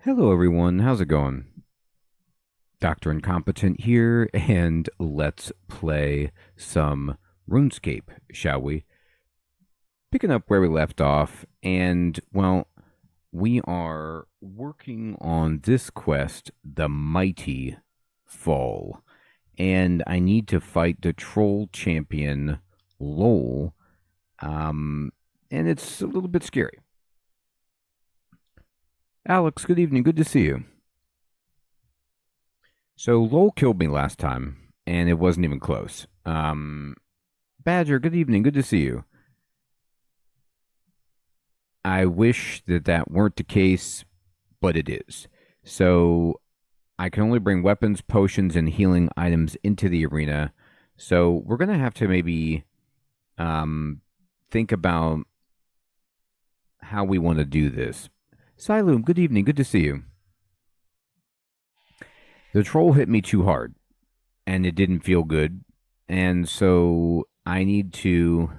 Hello, everyone. How's it going? Dr. Incompetent here, and let's play some RuneScape, shall we? Picking up where we left off, and, well, we are working on this quest, the Mighty Fall, and I need to fight the troll champion, Lol, and it's a little bit scary. Alex, good evening. Good to see you. So Lowell killed me last time, and it wasn't even close. Badger, good evening. Good to see you. I wish that that weren't the case, but it is. So I can only bring weapons, potions, and healing items into the arena. So we're going to have to maybe think about how we want to do this. Siloom, good evening. Good to see you. The troll hit me too hard, and it didn't feel good. And so I need to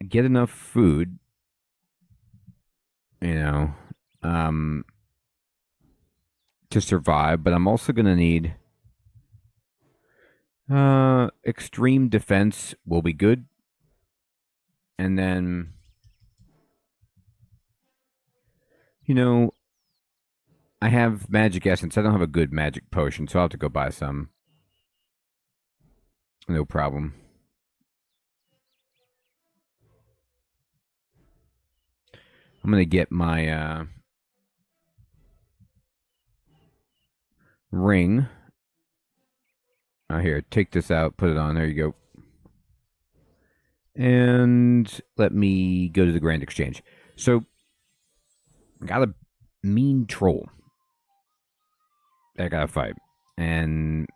get enough food, you know, to survive. But I'm also going to need extreme defense will be good. And then, I have magic essence. I don't have a good magic potion, so I'll have to go buy some. No problem. I'm going to get my ring. Here, take this out, put it on. There you go. And let me go to the Grand Exchange. So, got a mean troll that I gotta fight. And,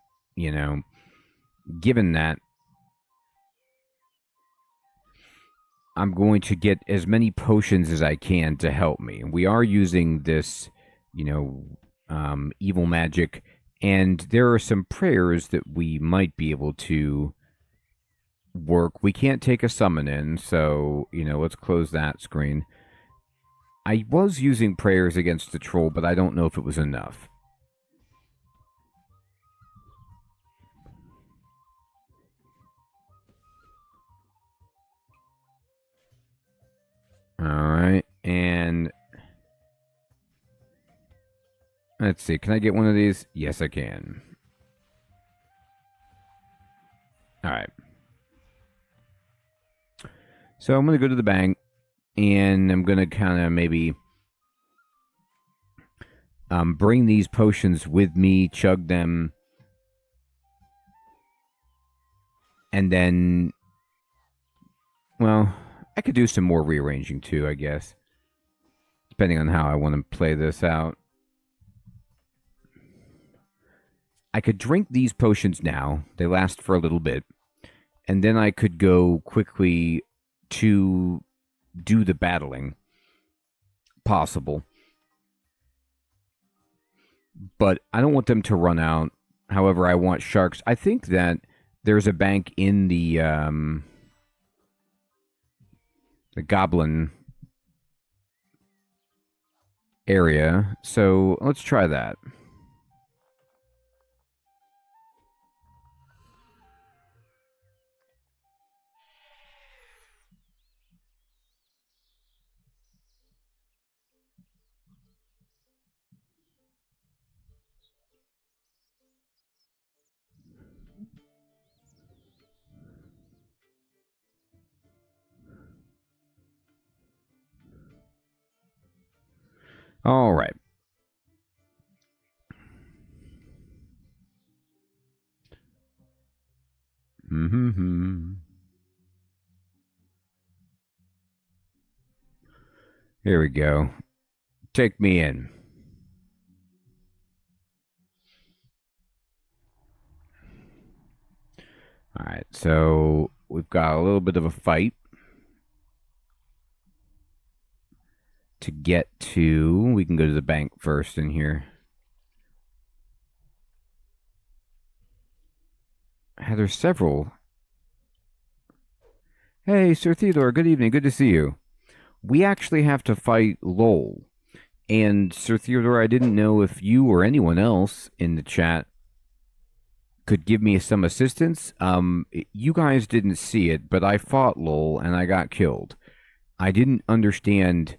given that, I'm going to get as many potions as I can to help me. We are using this, evil magic, and there are some prayers that we might be able to work. We can't take a summon in, so, let's close that screen. I was using prayers against the troll, but I don't know if it was enough. Alright, and let's see, can I get one of these? Yes, I can. Alright. So I'm going to go to the bank, and I'm going to kind of maybe bring these potions with me, chug them, and then, well, I could do some more rearranging too, I guess, depending on how I want to play this out. I could drink these potions now. They last for a little bit. And then I could go quickly to do the battling possible. But I don't want them to run out. However, I want sharks. I think that there's a bank in the goblin area. So let's try that. All right. Here we go. Take me in. All right, so we've got a little bit of a fight to get to. We can go to the bank first in here. There's several. Hey, Sir Theodore, good evening. Good to see you. We actually have to fight Lowell. And Sir Theodore, I didn't know if you or anyone else in the chat could give me some assistance. You guys didn't see it, but I fought LOL and I got killed. I didn't understand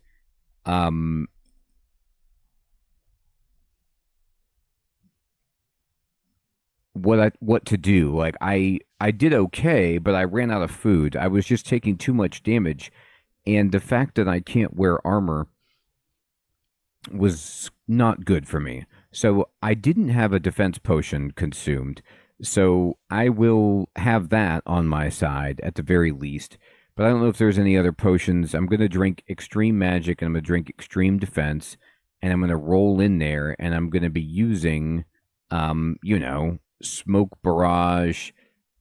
what to do. Like I did okay, but I ran out of food. I was just taking too much damage, and the fact that I can't wear armor was not good for me. So I didn't have a defense potion consumed. So I will have that on my side at the very least. But I don't know if there's any other potions. I'm going to drink extreme magic and I'm going to drink extreme defense and I'm going to roll in there and I'm going to be using smoke barrage.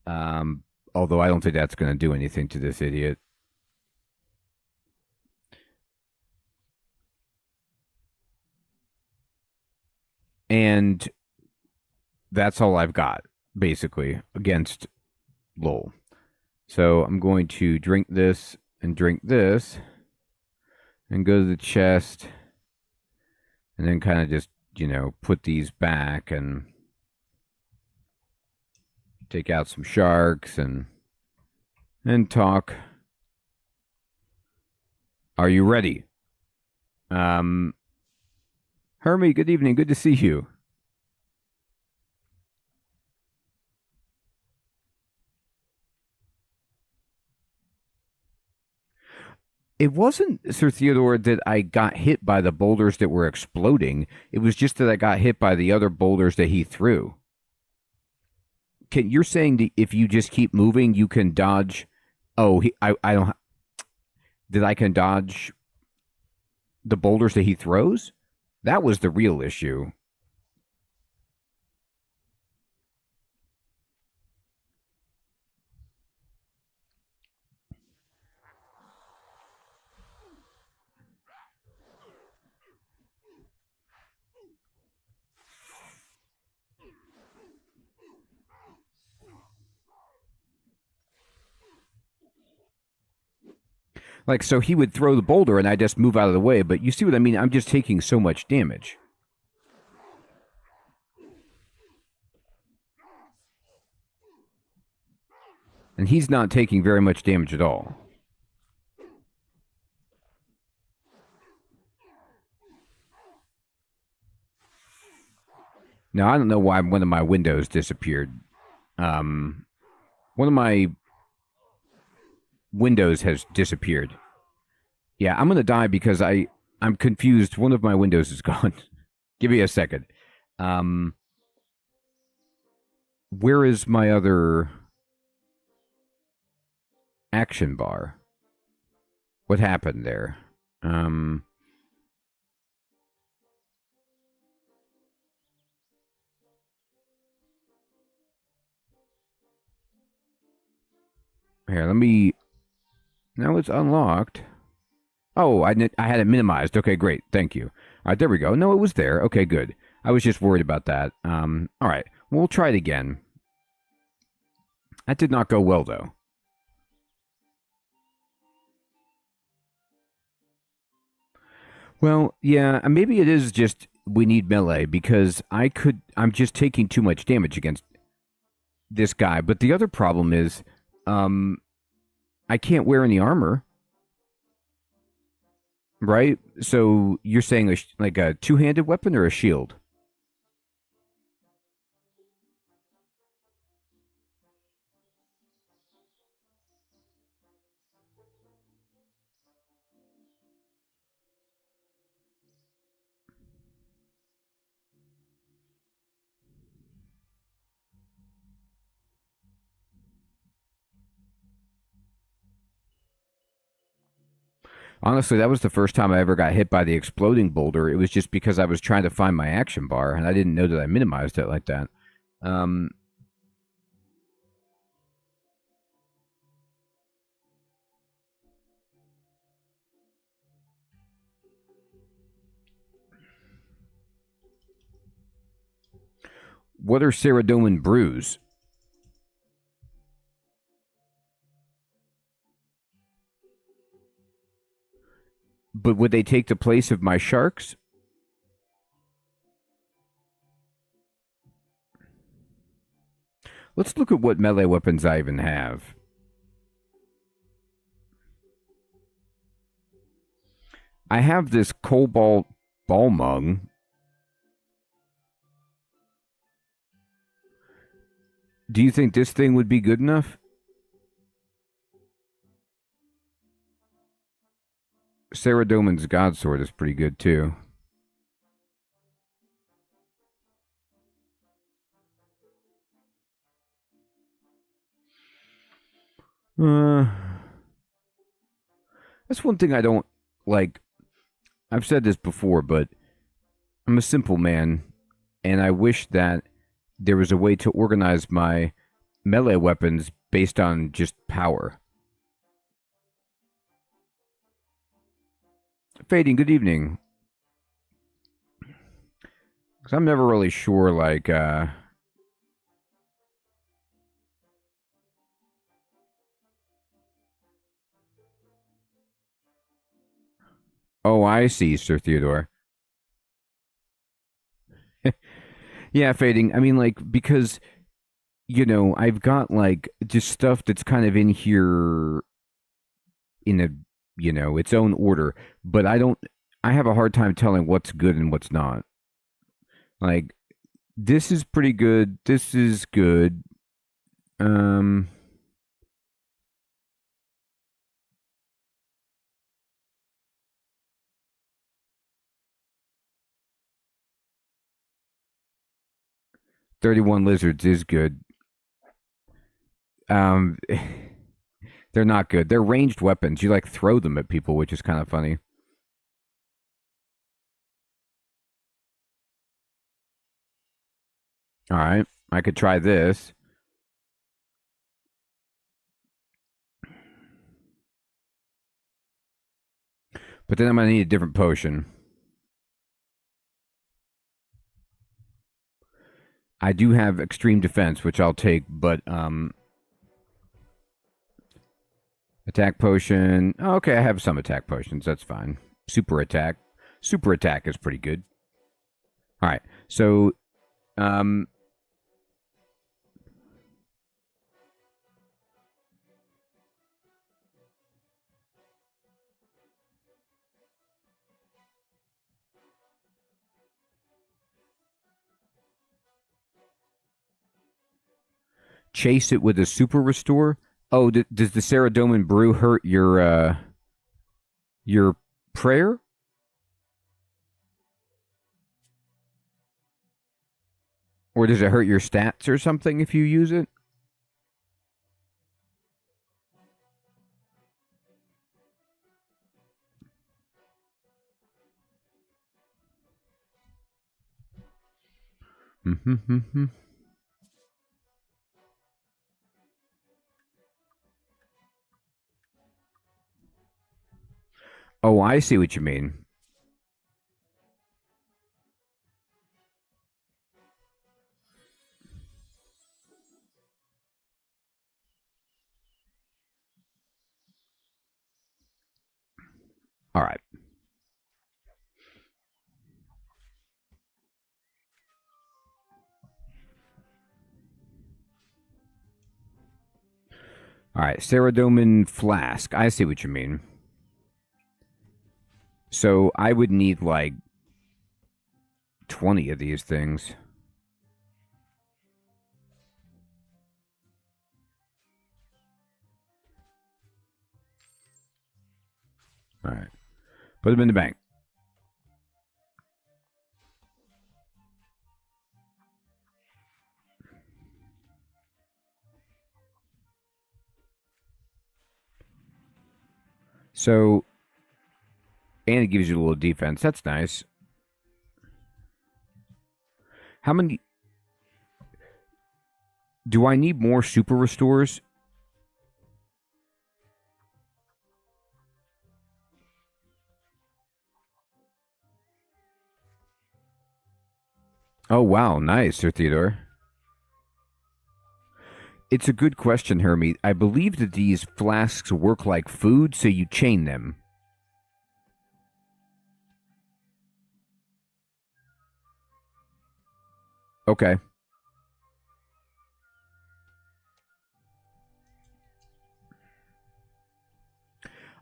Although I don't think that's going to do anything to this idiot. And that's all I've got, basically, against LOL. So I'm going to drink this and go to the chest and then kind of just, put these back and take out some sharks and talk. Are you ready? Hermie, good evening. Good to see you. It wasn't, Sir Theodore, that I got hit by the boulders that were exploding. It was just that I got hit by the other boulders that he threw. You're saying that if you just keep moving, you can dodge? Oh, I don't. That I can dodge the boulders that he throws? That was the real issue. Like, so he would throw the boulder and I just move out of the way, but you see what I mean? I'm just taking so much damage. And he's not taking very much damage at all. Now, I don't know why one of my windows disappeared. One of my windows has disappeared. Yeah, I'm going to die because I'm confused. One of my windows is gone. Give me a second. Where is my other action bar? What happened there? Here, let me. Now it's unlocked. Oh, I had it minimized. Okay, great. Thank you. All right, there we go. No, it was there. Okay, good. I was just worried about that. All right. We'll try it again. That did not go well, though. Well, yeah, maybe it is just we need melee because I'm just taking too much damage against this guy. But the other problem is, I can't wear any armor. Right? So you're saying like a two-handed weapon or a shield? Honestly, that was the first time I ever got hit by the exploding boulder. It was just because I was trying to find my action bar, and I didn't know that I minimized it like that. What are Ceradoman brews? But would they take the place of my sharks? Let's look at what melee weapons I even have. I have this cobalt ball mung. Do you think this thing would be good enough? Sarah Doman's God Sword is pretty good too. Uh, that's one thing I don't like. I've said this before, but I'm a simple man, and I wish that there was a way to organize my melee weapons based on just power. Fading, good evening. Because I'm never really sure, like, oh, I see, Sir Theodore. Yeah, fading. I mean, like, because, I've got, like, just stuff that's kind of in here in a, its own order, but I have a hard time telling what's good and what's not. Like, this is pretty good. This is good. Um, 31 lizards is good. Um, they're not good. They're ranged weapons. You like throw them at people, which is kind of funny. All right, I could try this, but then I'm gonna need a different potion. I do have extreme defense, which I'll take, but attack potion. Oh, okay, I have some attack potions. That's fine. Super attack. Super attack is pretty good. All right, so um, chase it with a super restore. Oh, does the Saradomin brew hurt your prayer? Or does it hurt your stats or something if you use it? Mm-hmm. Oh, I see what you mean. All right. All right. Saradomin flask. I see what you mean. So I would need like 20 of these things. All right. Put them in the bank. So, and it gives you a little defense. That's nice. How many do I need more super restores? Oh, wow. Nice, Sir Theodore. It's a good question, Hermie. I believe that these flasks work like food, so you chain them. Okay.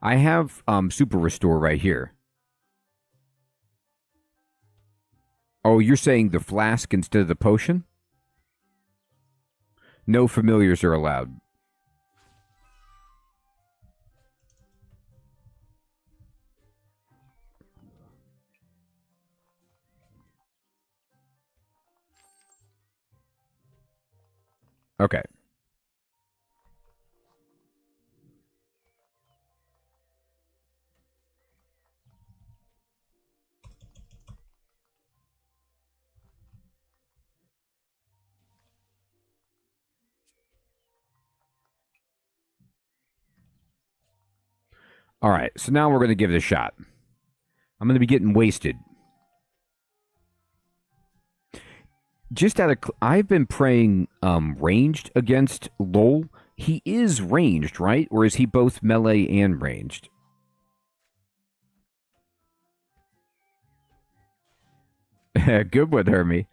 I have super restore right here. Oh, you're saying the flask instead of the potion? No familiars are allowed. Okay. All right, so now we're going to give it a shot. I'm going to be getting wasted. Just out of, I've been playing ranged against Lol. He is ranged, right? Or is he both melee and ranged? Good one, Hermie.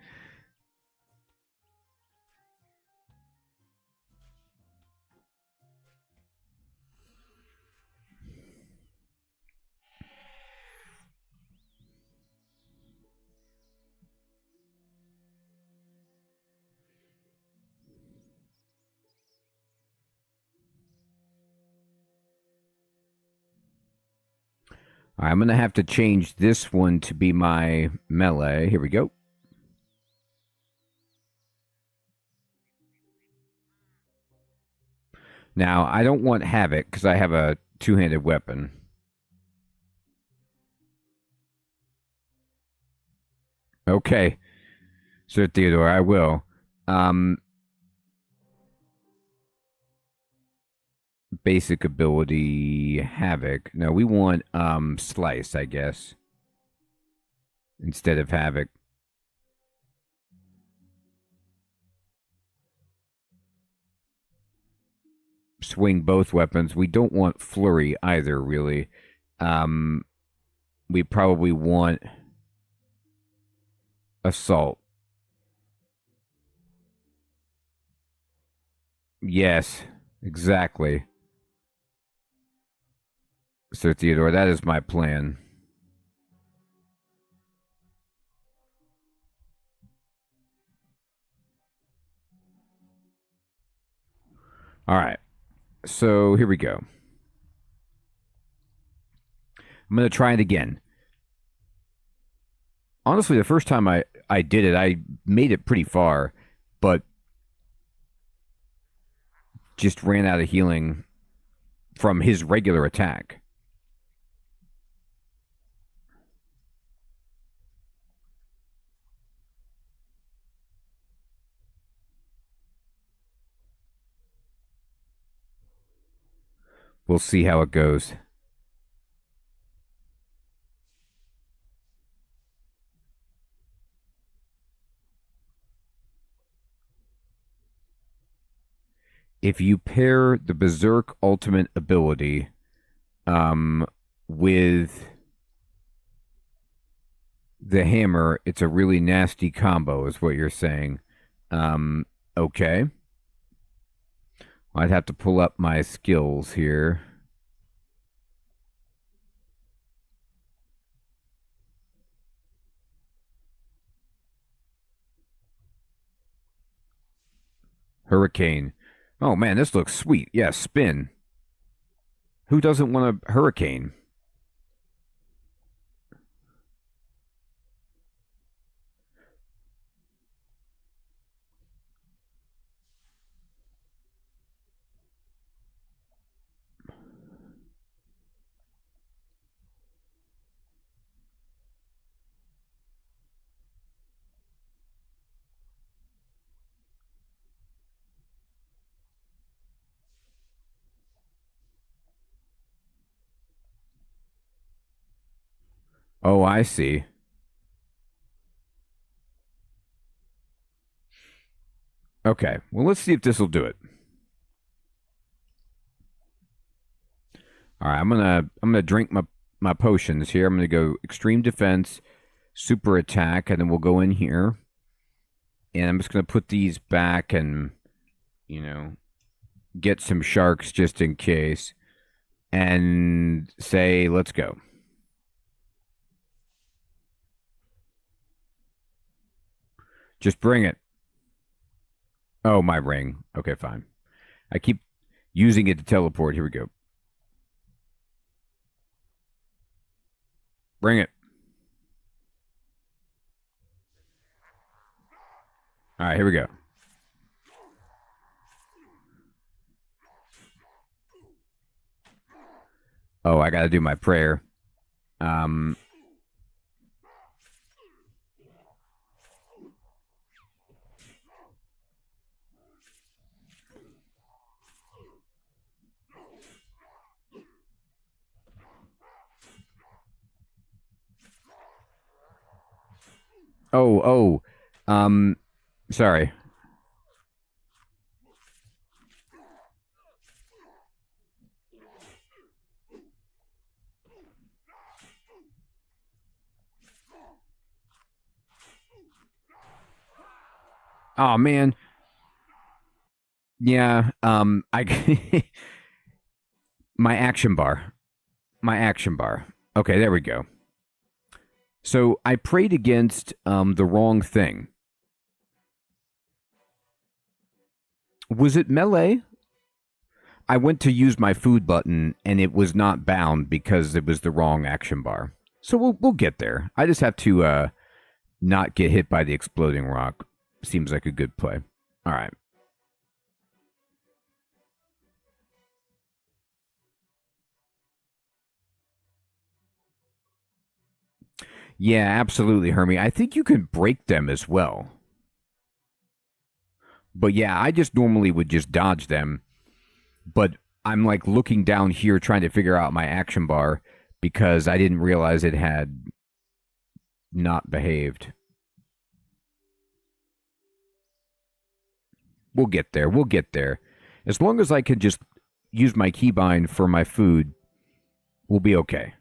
All right, I'm going to have to change this one to be my melee. Here we go. Now, I don't want Havoc because I have a two-handed weapon. Okay. Sir Theodore, I will. Basic ability, Havoc. No, we want Slice, I guess, instead of Havoc. Swing both weapons. We don't want Flurry either, really. We probably want Assault. Yes, exactly. Sir Theodore, that is my plan. All right. So here we go. I'm going to try it again. Honestly, the first time I did it, I made it pretty far, but just ran out of healing from his regular attack. We'll see how it goes. If you pair the Berserk ultimate ability with the hammer, it's a really nasty combo, is what you're saying. Okay. I'd have to pull up my skills here. Hurricane. Oh man, this looks sweet. Yeah, spin. Who doesn't want a hurricane? Oh, I see. Okay. Well, let's see if this will do it. All right, I'm gonna drink my potions here. I'm gonna go extreme defense, super attack, and then we'll go in here. And I'm just gonna put these back and, you know, get some sharks just in case. and say, let's go. Just bring it. Oh, my ring. Okay, fine. I keep using it to teleport. Here we go. Bring it. All right, here we go. Oh, I got to do my prayer. Um, oh, oh. Sorry. Oh man. Yeah, I my action bar. My action bar. Okay, there we go. So I prayed against the wrong thing. Was it melee? I went to use my food button and it was not bound because it was the wrong action bar. So we'll get there. I just have to not get hit by the exploding rock. Seems like a good play. All right. Yeah, absolutely, Hermie. I think you can break them as well. But yeah, I just normally would just dodge them. But I'm like looking down here trying to figure out my action bar because I didn't realize it had not behaved. We'll get there. We'll get there. As long as I can just use my keybind for my food, we'll be okay.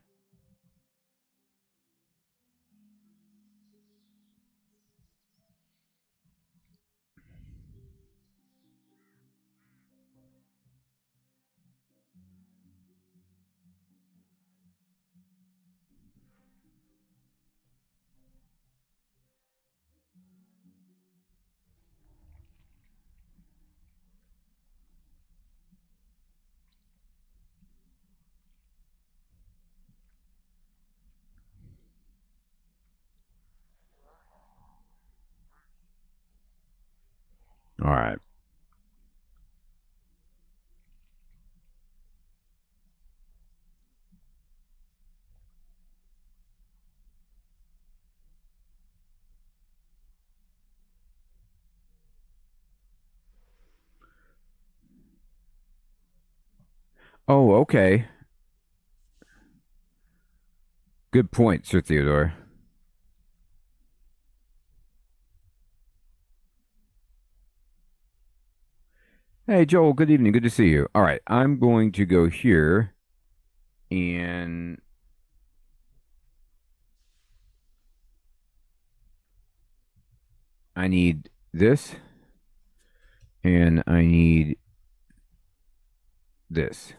All right. Oh, okay. Good point, Sir Theodore. Hey, Joel, good evening. Good to see you. All right, I'm going to go here and I need this and I need this.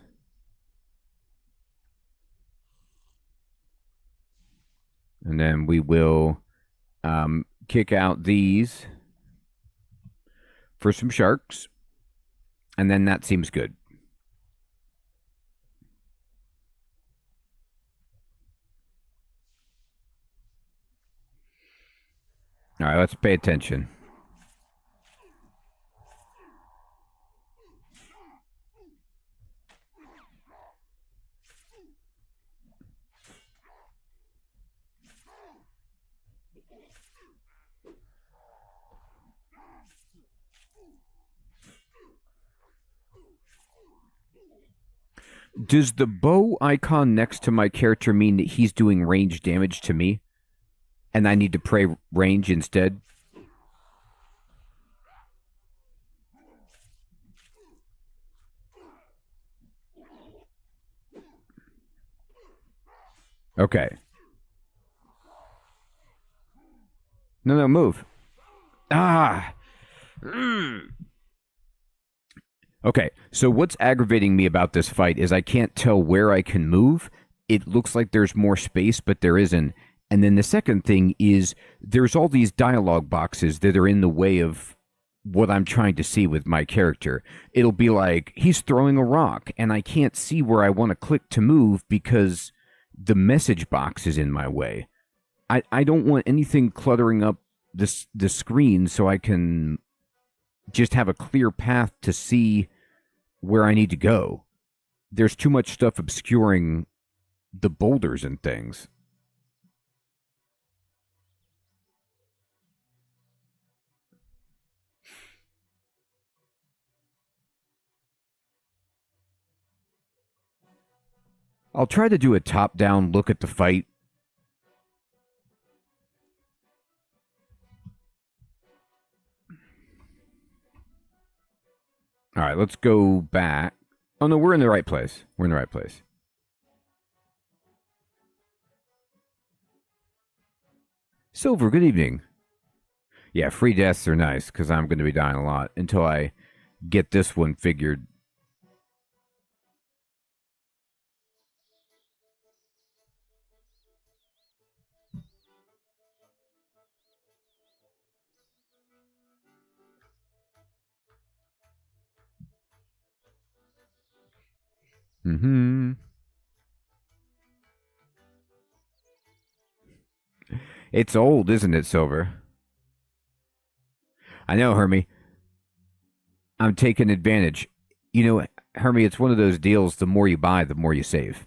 And then we will kick out these for some sharks. And then that seems good. All right, let's pay attention. Does the bow icon next to my character mean that he's doing range damage to me? And I need to pray range instead? Okay. No, no, move. Ah. Mm. Okay, so what's aggravating me about this fight is I can't tell where I can move. It looks like there's more space, but there isn't. And then the second thing is there's all these dialogue boxes that are in the way of what I'm trying to see with my character. It'll be like he's throwing a rock, and I can't see where I want to click to move because the message box is in my way. I don't want anything cluttering up the screen so I can just have a clear path to see where I need to go. There's too much stuff obscuring the boulders and things. I'll try to do a top down look at the fight. All right, let's go back. Oh no, we're in the right place. We're in the right place. Silver, good evening. Yeah, free deaths are nice because I'm going to be dying a lot until I get this one figured. Mm-hmm. It's old, isn't it, Silver? I know, Hermie. I'm taking advantage. You know, Hermie, it's one of those deals. The more you buy, the more you save.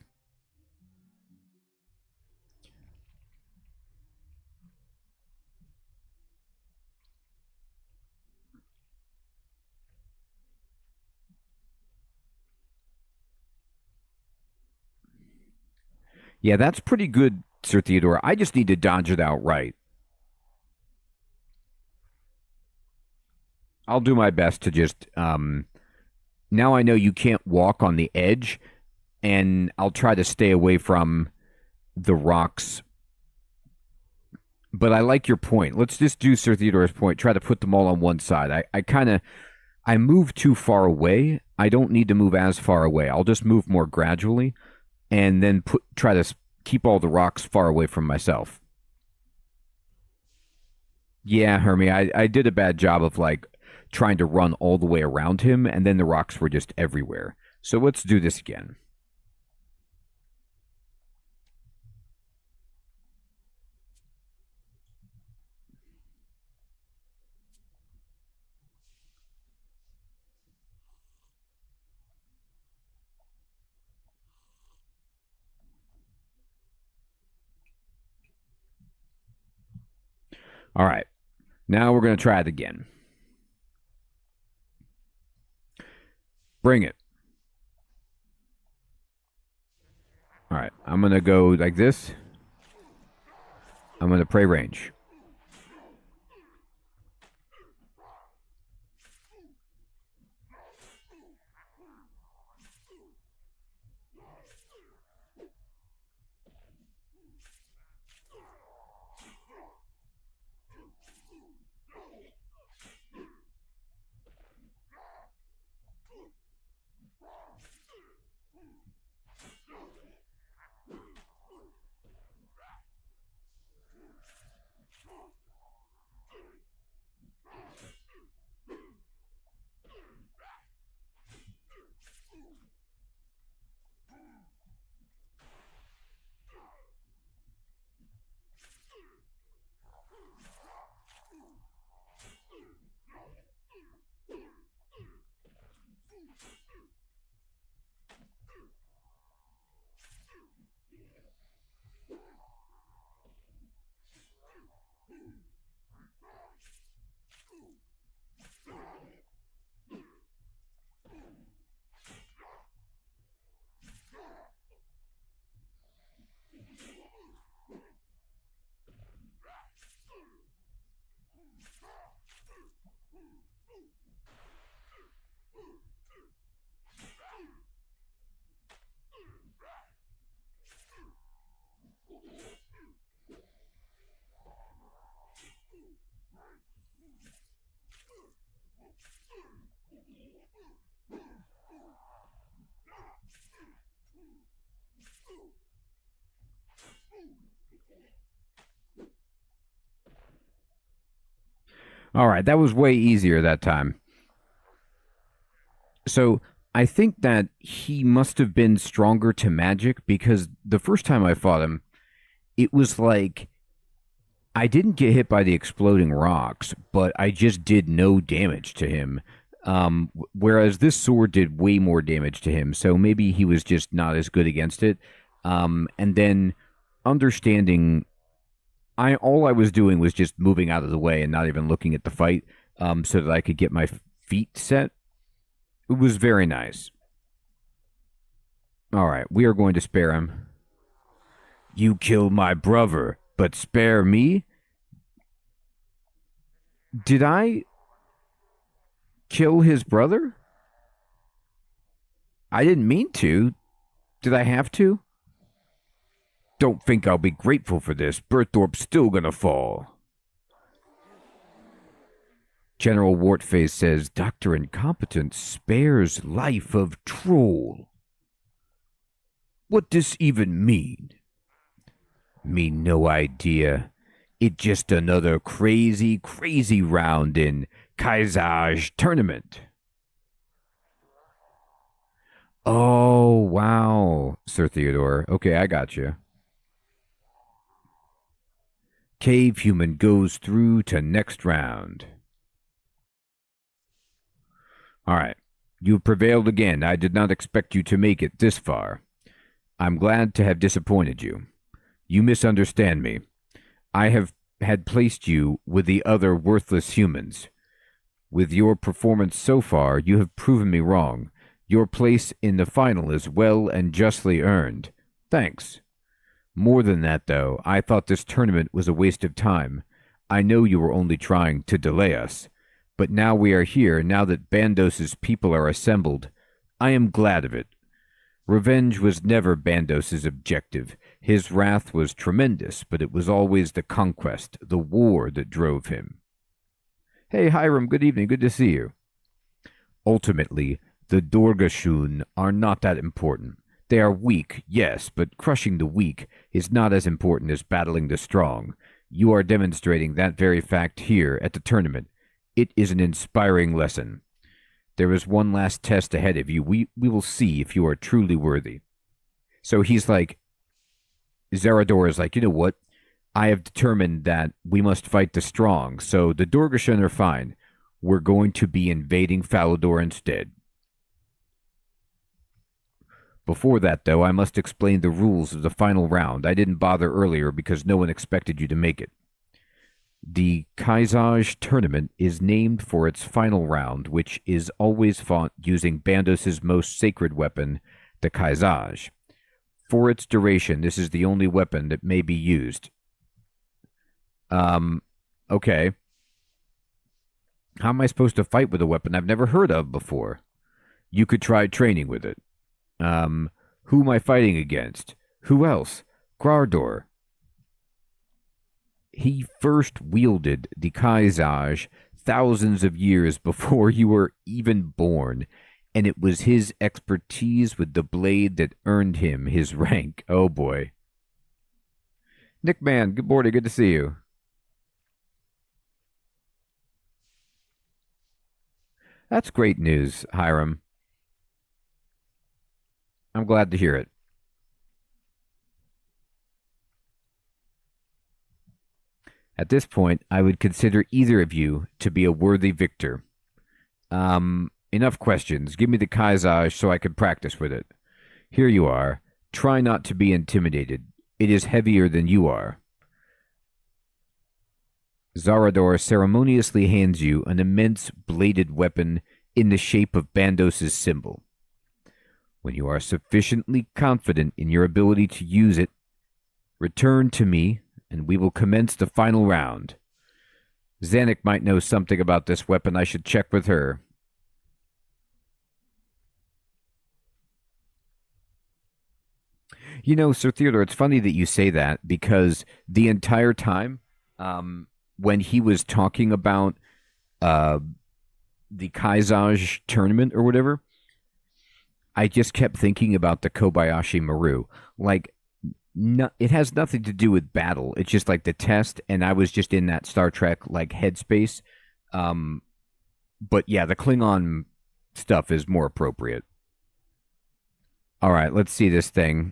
Yeah, that's pretty good, Sir Theodore. I just need to dodge it outright. I'll do my best to just. Now I know you can't walk on the edge, and I'll try to stay away from the rocks. But I like your point. Let's just do Sir Theodore's point. Try to put them all on one side. I kind of I move too far away. I don't need to move as far away. I'll just move more gradually, and then try to keep all the rocks far away from myself. Yeah, Hermie, I did a bad job of like trying to run all the way around him, and then the rocks were just everywhere. So let's do this again. All right. Now we're going to try it again. Bring it. All right. I'm going to go like this. I'm going to pray range. All right, that was way easier that time. So I think that he must have been stronger to magic because the first time I fought him, it was like I didn't get hit by the exploding rocks, but I just did no damage to him. Whereas this sword did way more damage to him, so maybe he was just not as good against it. And then understanding, I all I was doing was just moving out of the way and not even looking at the fight, so that I could get my feet set. It was very nice. All right, we are going to spare him. You killed my brother, but spare me? Did I kill his brother? I didn't mean to. Did I have to? Don't think I'll be grateful for this. Berthorpe's still gonna fall. General Wartface says Dr. Incompetent spares life of troll. What does even mean? Me no idea. It just another crazy, crazy round in Kaisage tournament. Oh, wow, Sir Theodore. Okay, I got you. Cave human goes through to next round. All right. You prevailed again. I did not expect you to make it this far. I'm glad to have disappointed you. You misunderstand me. I have had placed you with the other worthless humans. With your performance so far, you have proven me wrong. Your place in the final is well and justly earned. Thanks. More than that, though, I thought this tournament was a waste of time. I know you were only trying to delay us. But now we are here, now that Bandos's people are assembled. I am glad of it. Revenge was never Bandos's objective. His wrath was tremendous, but it was always the conquest, the war that drove him. Hey, Hiram, good evening. Good to see you. Ultimately, the Dorgashun are not that important. They are weak, yes, but crushing the weak is not as important as battling the strong. You are demonstrating that very fact here at the tournament. It is an inspiring lesson. There is one last test ahead of you. We will see if you are truly worthy. So he's like, Zerador is like, you know what? I have determined that we must fight the strong, so the Dorgashan are fine. We're going to be invading Falador instead. Before that, though, I must explain the rules of the final round. I didn't bother earlier because no one expected you to make it. The Kaisage tournament is named for its final round, which is always fought using Bandos's most sacred weapon, the Kaisage. For its duration, this is the only weapon that may be used. Okay. How am I supposed to fight with a weapon I've never heard of before? You could try training with it. Who am I fighting against? Who else? Grardor. He first wielded the Kaisage thousands of years before you were even born, and it was his expertise with the blade that earned him his rank. Oh boy. Nick Man, good morning, good to see you. That's great news, Hiram. I'm glad to hear it. At this point, I would consider either of you to be a worthy victor. Enough questions. Give me the Kaisage so I can practice with it. Here you are. Try not to be intimidated. It is heavier than you are. Zarador ceremoniously hands you an immense bladed weapon in the shape of Bandos's symbol. When you are sufficiently confident in your ability to use it, return to me, and we will commence the final round. Zanuck might know something about this weapon. I should check with her. You know, Sir Theodore, it's funny that you say that because the entire time, when he was talking about the Kaisage tournament or whatever, I just kept thinking about the Kobayashi Maru. Like, no, it has nothing to do with battle. It's just like the test, and I was just in that Star Trek like headspace. But yeah, the Klingon stuff is more appropriate. All right, let's see this thing.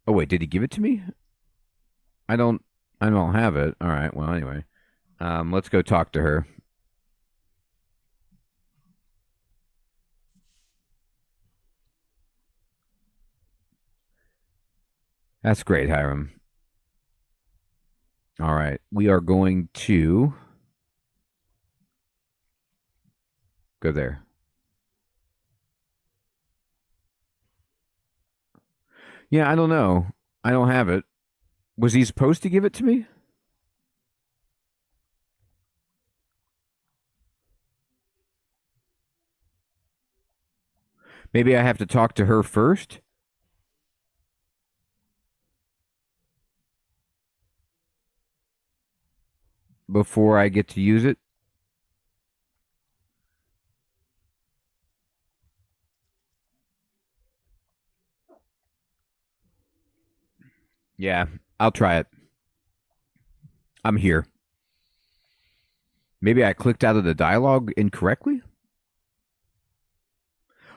Oh wait, did he give it to me? I don't I don't have it. All right, well anyway. Let's go talk to her. That's great, Hiram. All right, we are going to go there. Yeah, I don't know. I don't have it. Was he supposed to give it to me? Maybe I have to talk to her first before I get to use it. Yeah, I'll try it. I'm here. Maybe I clicked out of the dialogue incorrectly?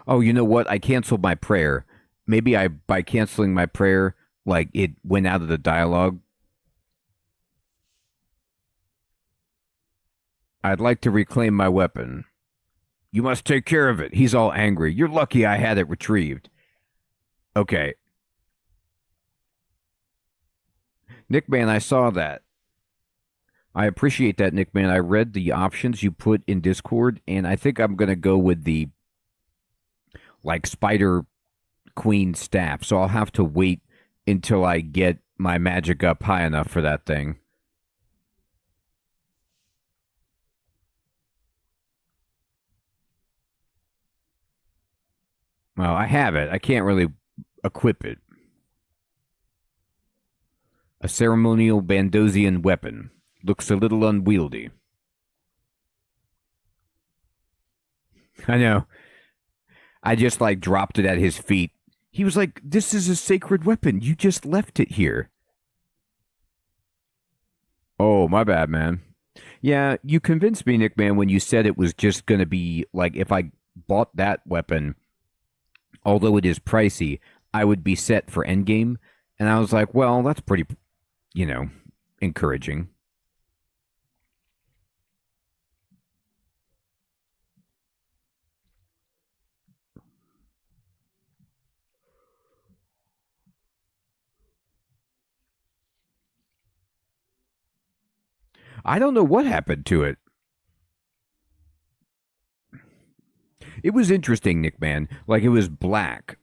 Oh, you know what? I canceled my prayer. Maybe I, by canceling my prayer, like it went out of the dialogue. I'd like to reclaim my weapon. You must take care of it. He's all angry. You're lucky I had it retrieved. Okay. Nickman, I saw that. I appreciate that, Nickman. I read the options you put in Discord, and I think I'm going to go with the like Spider Queen staff. So I'll have to wait until I get my magic up high enough for that thing. Well, I have it. I can't really equip it. A ceremonial Bandosian weapon. Looks a little unwieldy. I know. I just like dropped it at his feet. He was like, "This is a sacred weapon. You just left it here." Oh, my bad, man. Yeah, you convinced me, Nick, man, when you said it was just going to be like if I bought that weapon, although it is pricey, I would be set for endgame. And I was like, well, that's pretty, you know, encouraging. I don't know what happened to it. It was interesting, Nick, man. Like it was black.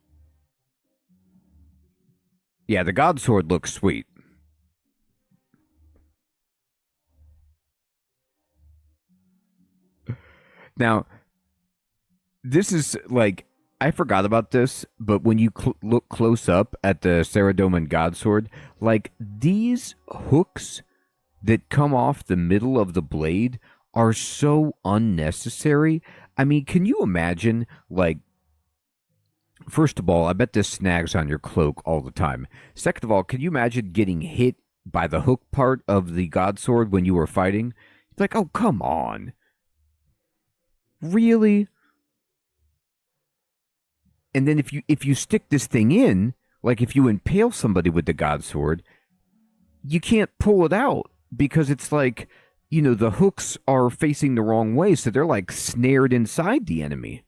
Yeah, the God Sword looks sweet. Now, this is like I forgot about this, but when you look close up at the Saradomin God Sword, like these hooks that come off the middle of the blade are so unnecessary. I mean, can you imagine, like, first of all, I bet this snags on your cloak all the time. Second of all, can you imagine getting hit by the hook part of the God Sword when you were fighting? It's like, oh, come on. Really? And then if you stick this thing in, like if you impale somebody with the God Sword, you can't pull it out because it's like, the hooks are facing the wrong way, so they're like snared inside the enemy.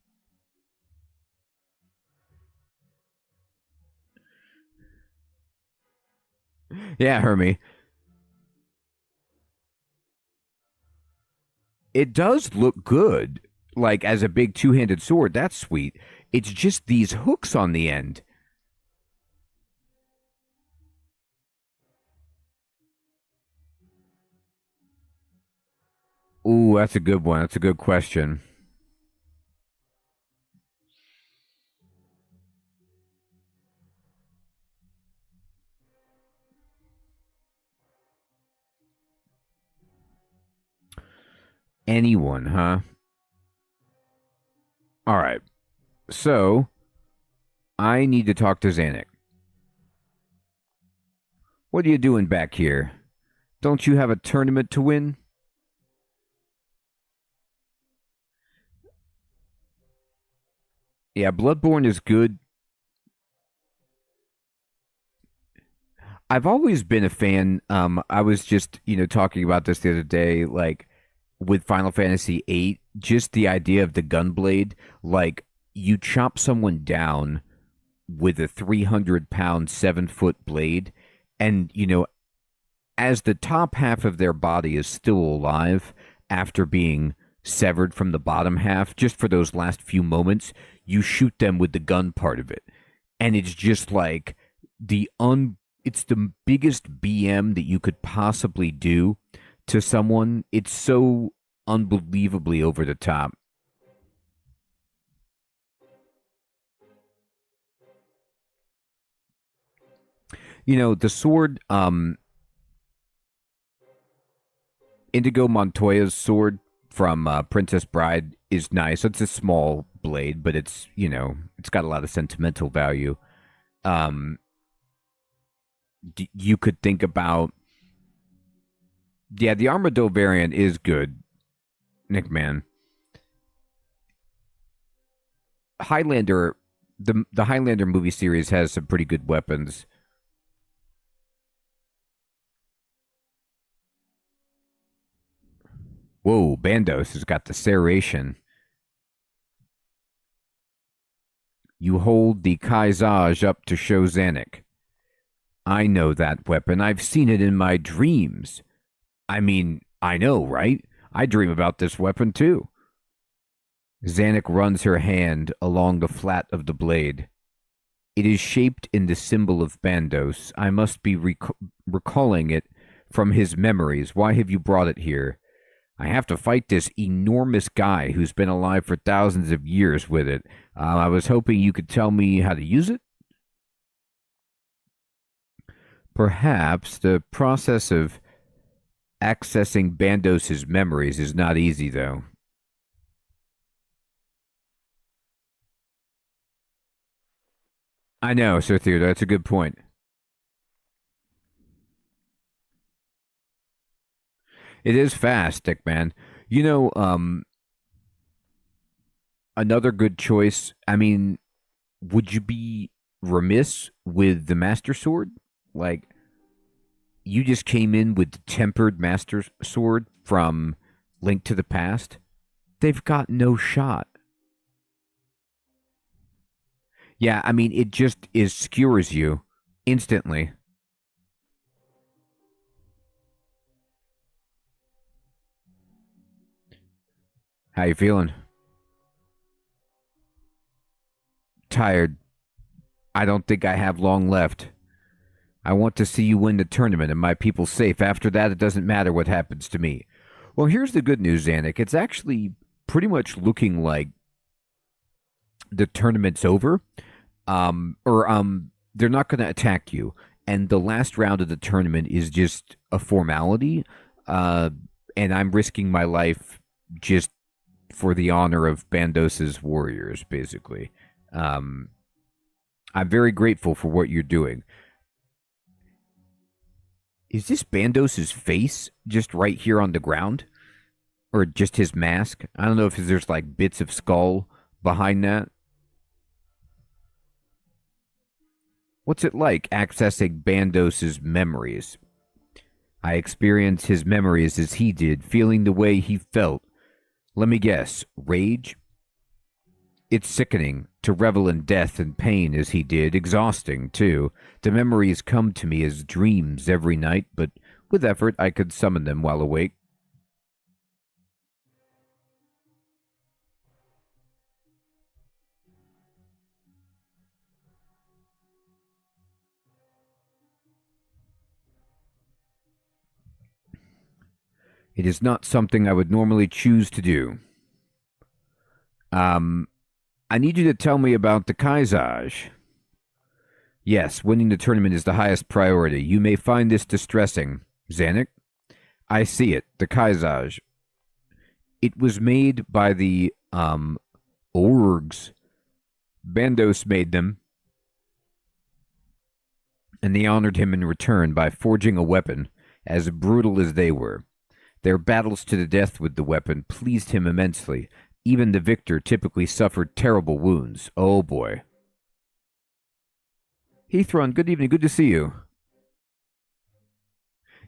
Yeah, Hermie. It does look good, like as a big two-handed sword. That's sweet. It's just these hooks on the end. Ooh, that's a good one. That's a good question. Anyone, huh? All right. So I need to talk to Zanuck. What are you doing back here? Don't you have a tournament to win? Yeah, Bloodborne is good. I've always been a fan. I was just, talking about this the other day, like with Final Fantasy VIII, just the idea of the gunblade, like you chop someone down with a 300-pound, 7-foot blade, and as the top half of their body is still alive after being severed from the bottom half, just for those last few moments, you shoot them with the gun part of it. And it's just like it's the biggest BM that you could possibly do to someone. It's so unbelievably over the top. The sword, Indigo Montoya's sword from Princess Bride is nice. It's a small blade, but it's got a lot of sentimental value. Um, you could think about, yeah, the Armado variant is good, Nick man. Highlander, the Highlander movie series has some pretty good weapons. Whoa, Bandos has got the serration. You hold the Kaizaj up to show Zanuck. I know that weapon. I've seen it in my dreams. I mean, I know, right? I dream about this weapon too. Zanuck runs her hand along the flat of the blade. It is shaped in the symbol of Bandos. I must be recalling it from his memories. Why have you brought it here? I have to fight this enormous guy who's been alive for thousands of years with it. I was hoping you could tell me how to use it. Perhaps the process of accessing Bandos's memories is not easy, though. I know, Sir Theodore, that's a good point. It is fast, Dick man. You know, another good choice. I mean, would you be remiss with the Master Sword? Like, you just came in with the tempered Master Sword from Link to the Past. They've got no shot. Yeah, I mean, it just is skewers you instantly. How you feeling? Tired. I don't think I have long left. I want to see you win the tournament and my people safe. After that, it doesn't matter what happens to me. Well, here's the good news, Zanuck. It's actually pretty much looking like the tournament's over. Or they're not going to attack you, and the last round of the tournament is just a formality. Uh, and I'm risking my life just for the honor of Bandos's warriors, basically. Um, I'm very grateful for what you're doing. Is this Bandos's face just right here on the ground? Or just his mask? I don't know if there's like bits of skull behind that. What's it like accessing Bandos's memories? I experienced his memories as he did, feeling the way he felt. Let me guess, rage? It's sickening to revel in death and pain as he did, exhausting, too. The memories come to me as dreams every night, but with effort I could summon them while awake. It is not something I would normally choose to do. Um, I need you to tell me about the Kaisaj. Yes, winning the tournament is the highest priority. You may find this distressing, Zanuck. I see it. The Kaisaj. It was made by the orgs. Bandos made them, and they honored him in return by forging a weapon as brutal as they were. Their battles to the death with the weapon pleased him immensely. Even the victor typically suffered terrible wounds. Oh boy. Heathron, good evening. Good to see you.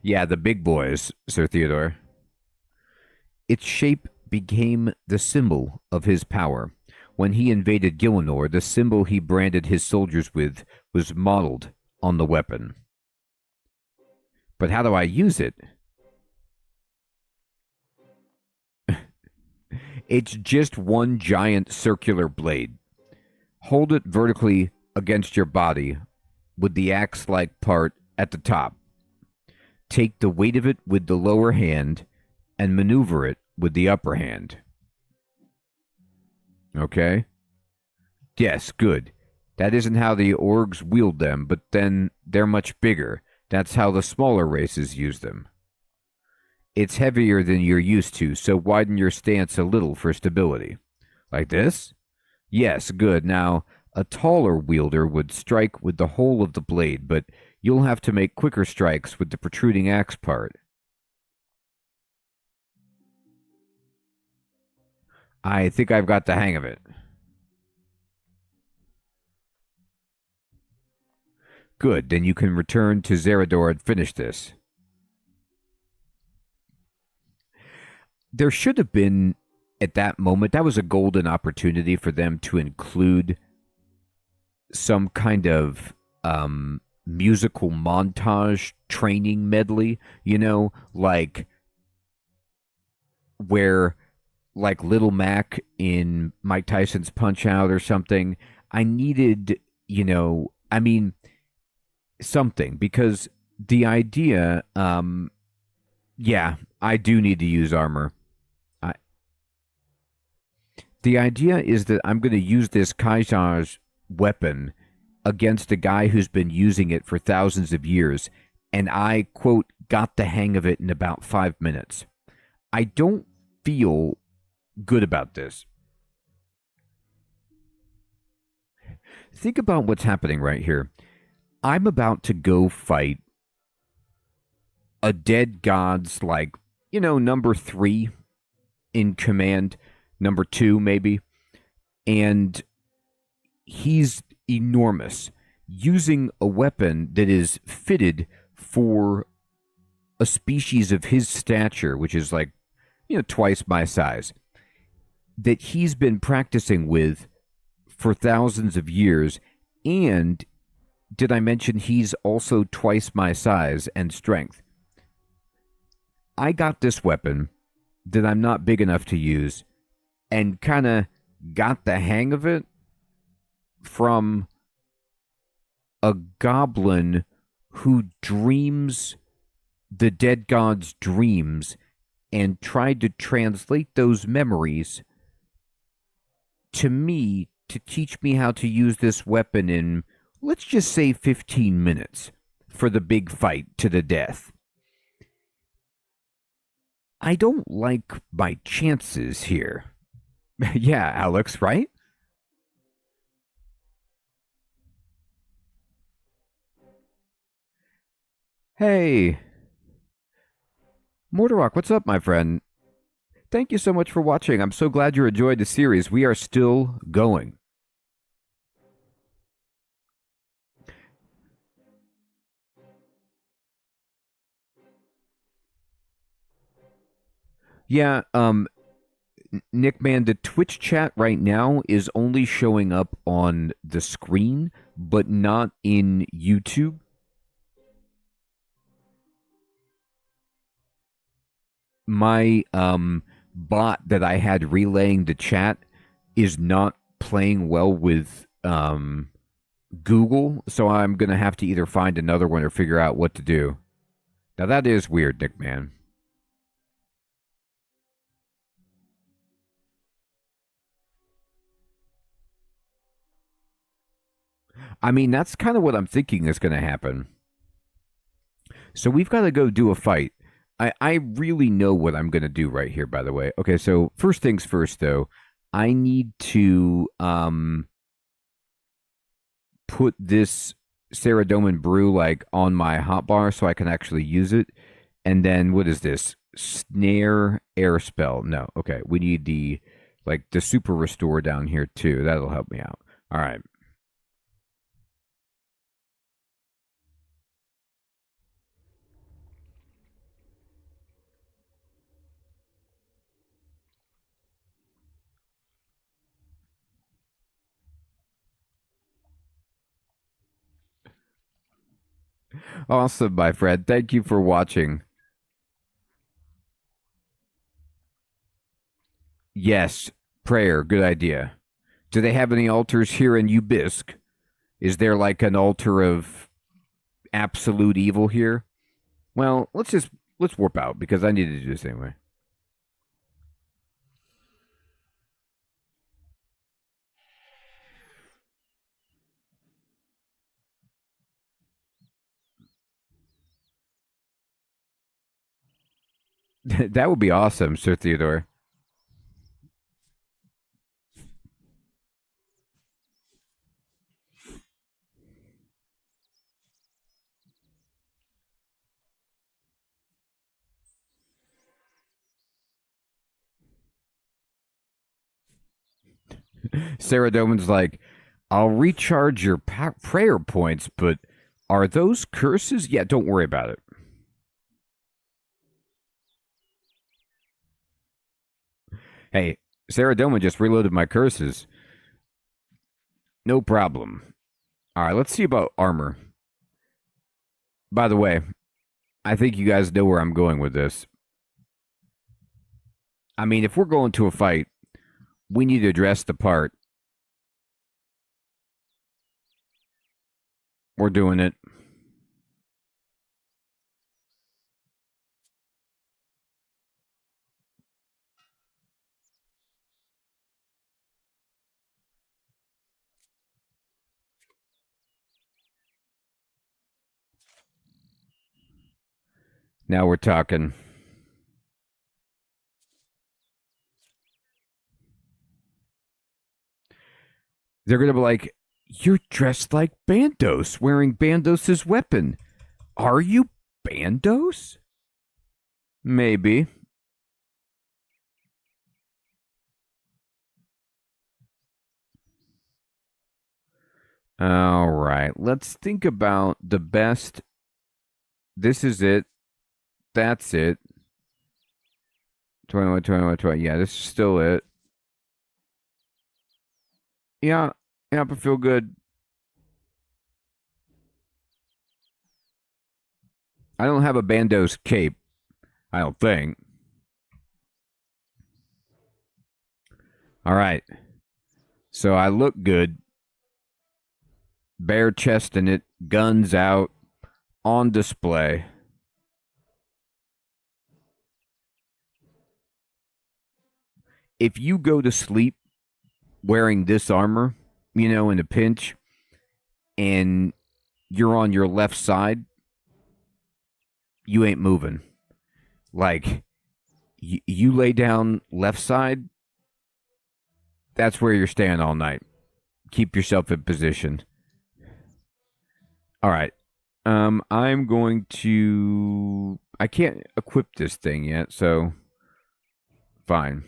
Yeah, the big boys, Sir Theodore. Its shape became the symbol of his power. When he invaded Gielinor, the symbol he branded his soldiers with was modeled on the weapon. But how do I use it? It's just one giant circular blade. Hold it vertically against your body with the axe-like part at the top. Take the weight of it with the lower hand and maneuver it with the upper hand. Okay? Yes, good. That isn't how the orgs wield them, but then they're much bigger. That's how the smaller races use them. It's heavier than you're used to, so widen your stance a little for stability. Like this? Yes, good. Now, a taller wielder would strike with the whole of the blade, but you'll have to make quicker strikes with the protruding axe part. I think I've got the hang of it. Good, then you can return to Zerador and finish this. There should have been, at that moment, that was a golden opportunity for them to include some kind of musical montage training medley, you know, like where, like Little Mac in Mike Tyson's Punch Out or something. I needed, you know, I mean, something, because the idea, yeah, I do need to use armor. The idea is that I'm going to use this Kaiser's weapon against a guy who's been using it for thousands of years, and I, quote, got the hang of it in about 5 minutes. I don't feel good about this. Think about what's happening right here. I'm about to go fight a dead god's, like, you know, number 3 in command, number 2 maybe, and he's enormous, using a weapon that is fitted for a species of his stature, which is like, you know, twice my size, that he's been practicing with for thousands of years. And did I mention he's also twice my size and strength? I got this weapon that I'm not big enough to use and kind of got the hang of it from a goblin who dreams the dead god's dreams and tried to translate those memories to me to teach me how to use this weapon in, let's just say, 15 minutes for the big fight to the death. I don't like my chances here. Yeah, Alex, right? Hey, Mortarok, what's up, my friend? Thank you so much for watching. I'm so glad you enjoyed the series. We are still going. Yeah, Nick, man, the Twitch chat right now is only showing up on the screen, but not in YouTube. My bot that I had relaying the chat is not playing well with Google, so I'm going to have to either find another one or figure out what to do. Now, that is weird, Nick, man. I mean, that's kind of what I'm thinking is going to happen. So we've got to go do a fight. I really know what I'm going to do right here, by the way. Okay, so first things first, though. I need to put this Saradomin brew, like, on my hotbar so I can actually use it. And then, what is this? Snare air spell. No, okay. We need the like the super restore down here too. That'll help me out. All right. Awesome, my friend. Thank you for watching. Yes, prayer. Good idea. Do they have any altars here in Ubisk? Is there like an altar of absolute evil here? Well, let's warp out because I need to do this anyway. That would be awesome, Sir Theodore. Sarah Doman's like, I'll recharge your prayer points, but are those curses? Yeah, don't worry about it. Hey, Sarah Doman just reloaded my curses. No problem. All right, let's see about armor. By the way, I think you guys know where I'm going with this. I mean, if we're going to a fight, we need to dress the part. We're doing it. Now we're talking. They're going to be like, you're dressed like Bandos, wearing Bandos's weapon. Are you Bandos? Maybe. All right. Let's think about the best. This is it. That's it. 21, 21, 20. Yeah, this is still it. Yeah. Yeah, I feel good. I don't have a Bandos cape. I don't think. All right. So I look good. Bare chest in it. Guns out. On display. If you go to sleep wearing this armor, in a pinch, and you're on your left side, you ain't moving. Like, you lay down left side, that's where you're staying all night. Keep yourself in position. All right. I'm going to. I can't equip this thing yet, so fine.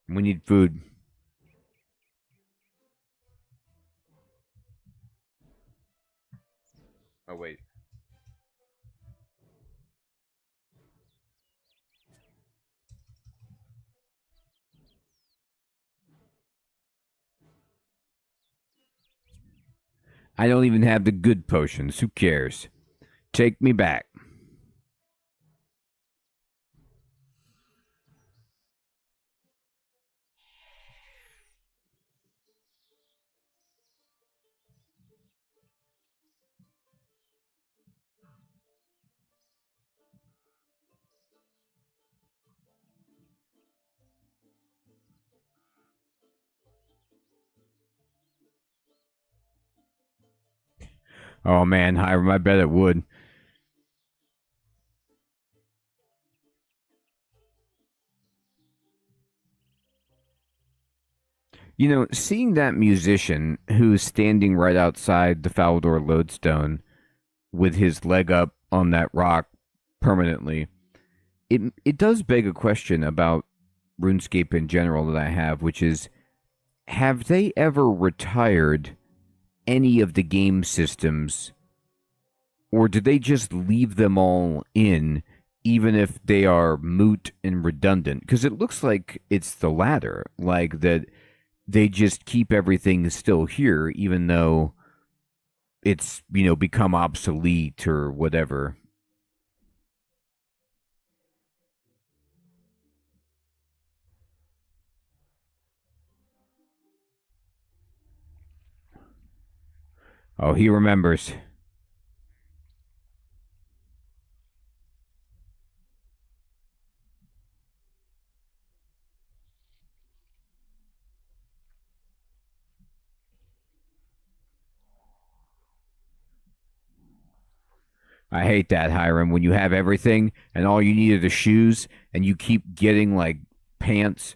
We need food. Oh, wait. I don't even have the good potions. Who cares? Take me back. Oh, man, Hiram, I bet it would. You know, seeing that musician who's standing right outside the Faldor lodestone with his leg up on that rock permanently, it does beg a question about RuneScape in general that I have, which is, have they ever retired any of the game systems, or did they just leave them all in, even if they are moot and redundant? Because it looks like it's the latter, like that they just keep everything still here, even though it's, become obsolete or whatever. Oh, he remembers. I hate that, Hiram, when you have everything and all you need are the shoes and you keep getting like pants.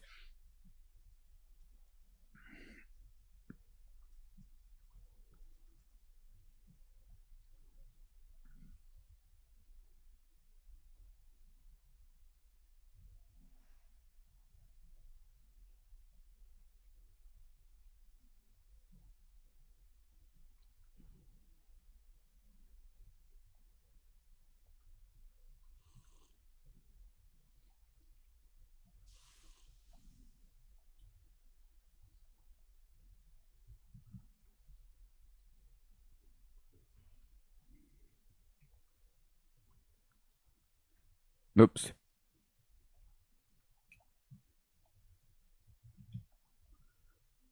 Oops.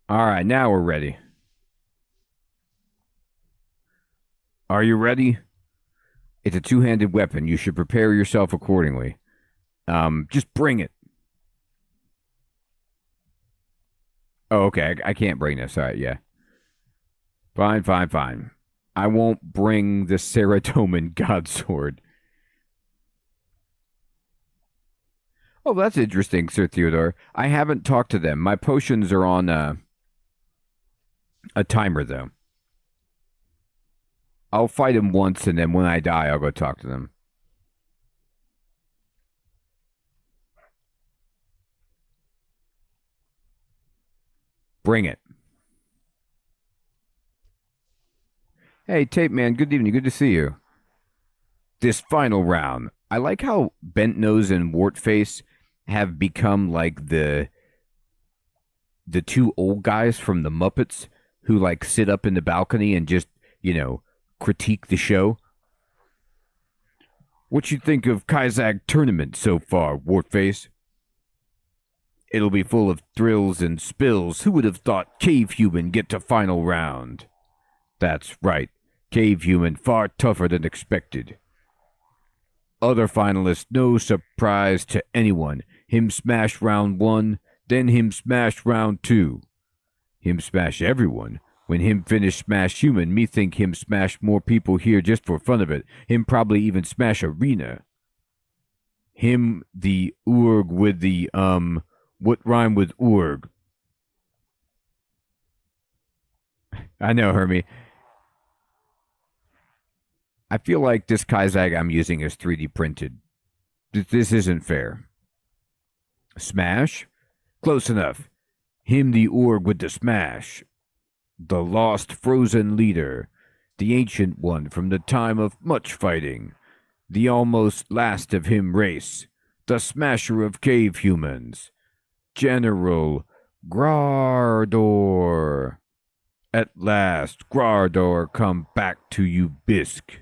All right, now we're ready. Are you ready? It's a two-handed weapon. You should prepare yourself accordingly. Just bring it. Oh, okay. I can't bring this. All right, yeah. Fine, fine, fine. I won't bring the Ceratoman God Sword. Oh, that's interesting, Sir Theodore. I haven't talked to them. My potions are on a timer, though. I'll fight them once, and then when I die, I'll go talk to them. Bring it. Hey, Tape Man, good evening. Good to see you. This final round. I like how Bent Nose and Wartface have become like the two old guys from the Muppets who like sit up in the balcony and just, critique the show. What you think of Kazakh tournament so far, Wartface? It'll be full of thrills and spills. Who would have thought Cave Human get to final round? That's right. Cave Human far tougher than expected. Other finalists, no surprise to anyone. Him smash round one, then him smash round two. Him smash everyone. When him finish smash human, me think him smash more people here just for fun of it. Him probably even smash arena. Him the Urg with the, what rhyme with Urg? I know, Hermie. I feel like this Kazakh I'm using is 3D printed. This isn't fair. Smash? Close enough. Him the Org with the smash. The lost frozen leader. The ancient one from the time of much fighting. The almost last of him race. The smasher of cave humans. General Grardor. At last, Grardor come back to you, Bisk.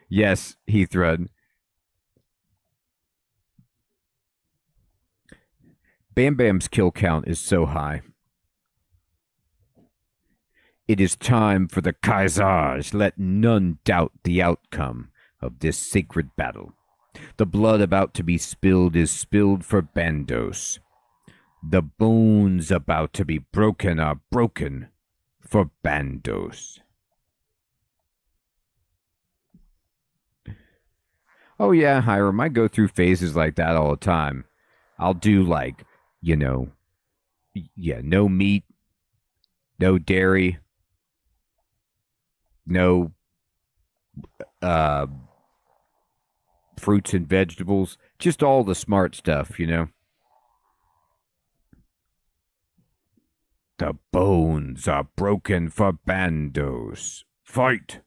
Yes, Heathrud. Bam Bam's kill count is so high. It is time for the Kaisars. Let none doubt the outcome of this sacred battle. The blood about to be spilled is spilled for Bandos. The bones about to be broken are broken for Bandos. Oh yeah, Hiram, I go through phases like that all the time. I'll do like, you know, yeah, no meat, no dairy, no uh fruits and vegetables, just all the smart stuff. The bones are broken for bandos. Fight!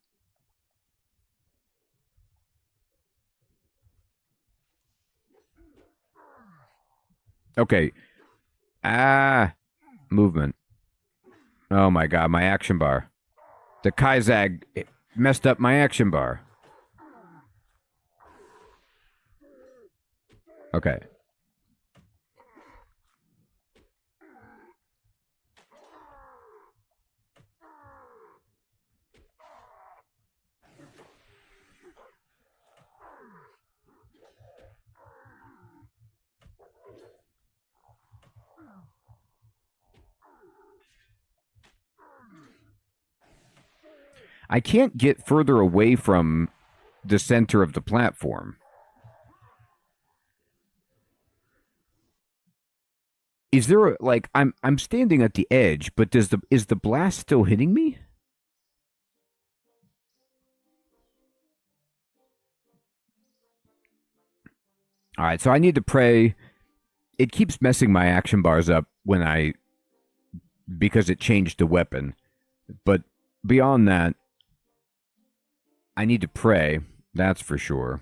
Okay. Ah, movement. Oh my god, my action bar. The Kaizag messed up my action bar. Okay. I can't get further away from the center of the platform. Is there like I'm standing at the edge, but does the is the blast still hitting me? All right, so I need to pray. It keeps messing my action bars up when I because it changed the weapon. But beyond that, I need to pray. That's for sure.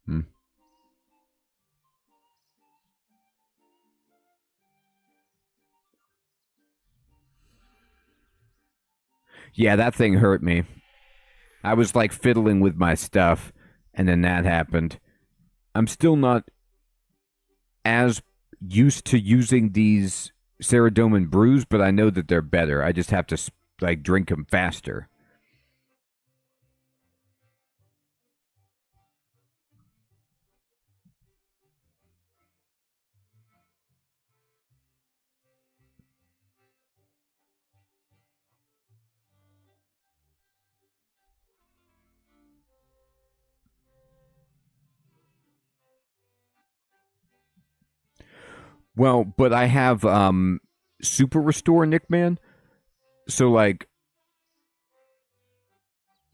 Hmm. Yeah, that thing hurt me. I was like fiddling with my stuff, and then that happened. I'm still not as used to using these Ceradomin brews, but I know that they're better. I just have to like drink them faster. Well, but I have super restore Nickman. So like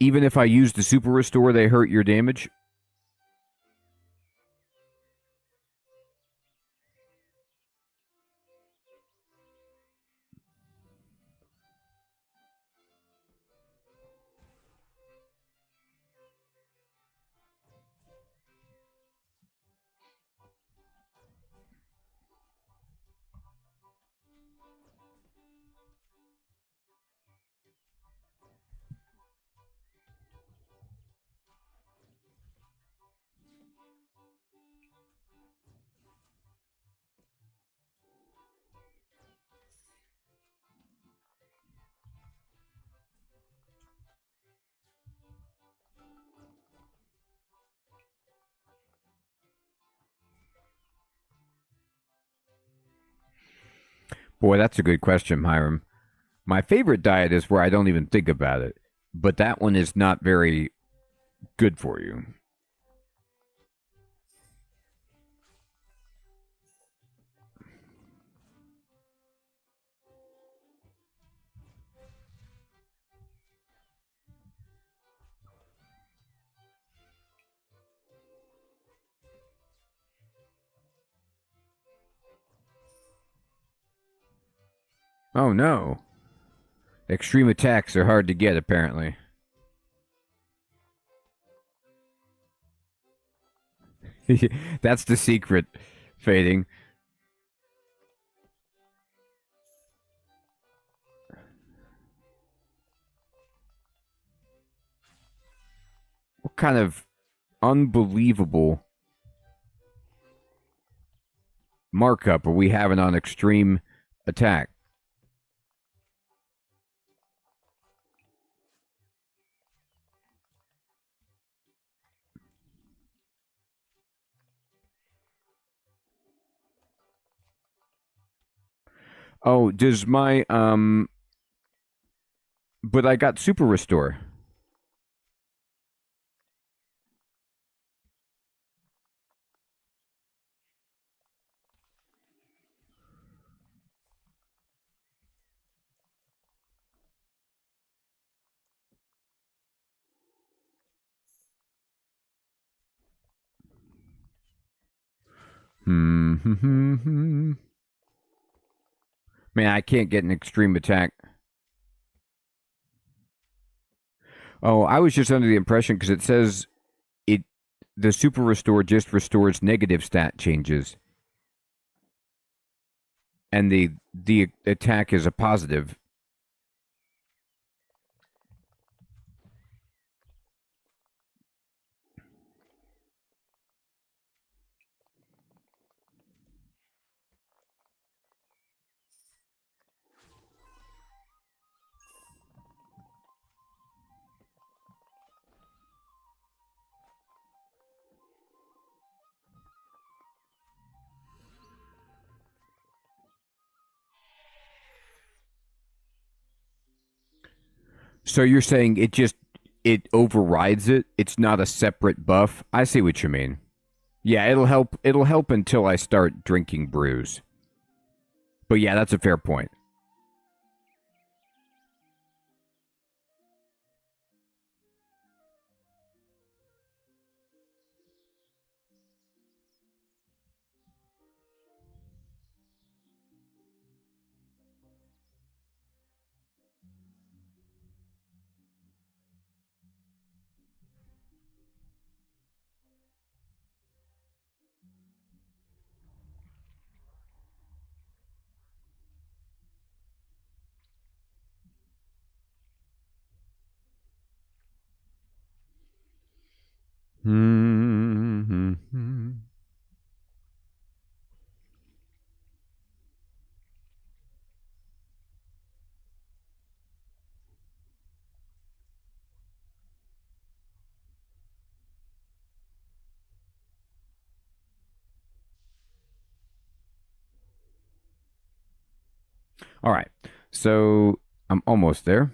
even if I use the super restore, they hurt your damage. Boy, that's a good question, Hiram. My favorite diet is where I don't even think about it, but that one is not very good for you. Oh no. Extreme attacks are hard to get, apparently. That's the secret, fading. What kind of unbelievable markup are we having on extreme attack? Oh, does my But I got super restore. Man, I can't get an extreme attack. Oh, I was just under the impression because it says it the super restore just restores negative stat changes, and the attack is a positive. So you're saying it overrides it? It's not a separate buff? I see what you mean. Yeah, it'll help. It'll help until I start drinking brews. But yeah, that's a fair point. All right. So I'm almost there.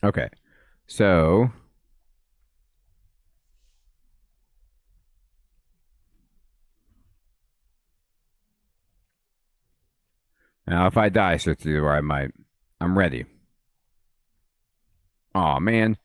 Okay. So now if I die, so it's either I might. I'm ready. Oh man.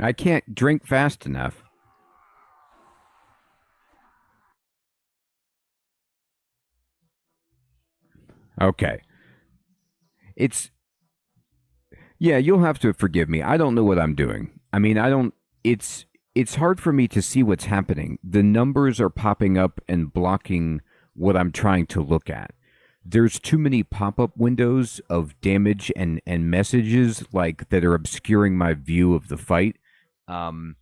I can't drink fast enough. Okay. It's Yeah, you'll have to forgive me. I don't know what I'm doing. I mean, I don't it's hard for me to see what's happening. The numbers are popping up and blocking what I'm trying to look at. There's too many pop-up windows of damage and messages like that are obscuring my view of the fight. Um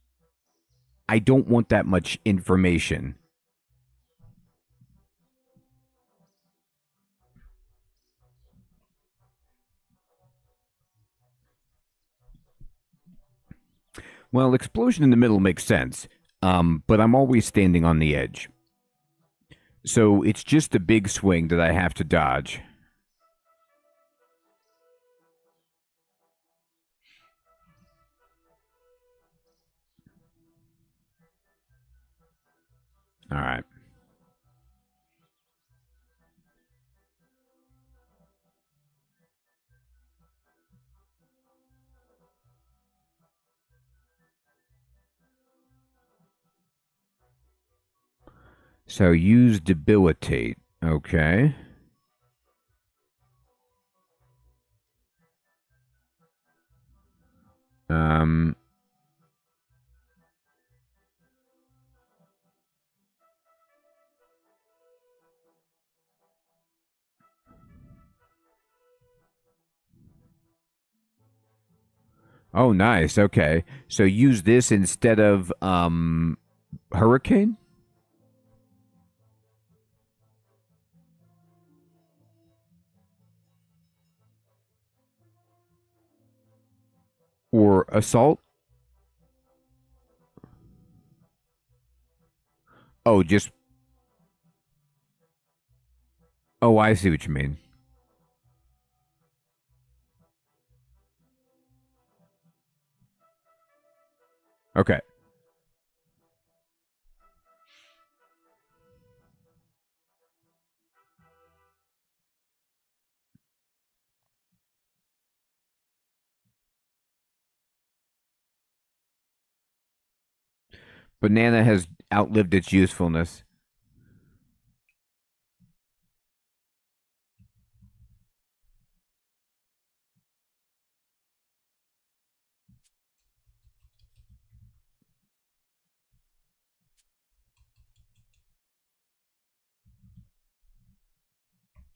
I don't want that much information. Well, explosion in the middle makes sense. But I'm always standing on the edge. So it's just a big swing that I have to dodge. All right. So use debilitate. Okay. Um Oh, nice. Okay. So use this instead of hurricane or assault? Oh, just Oh, I see what you mean. Okay. Banana has outlived its usefulness.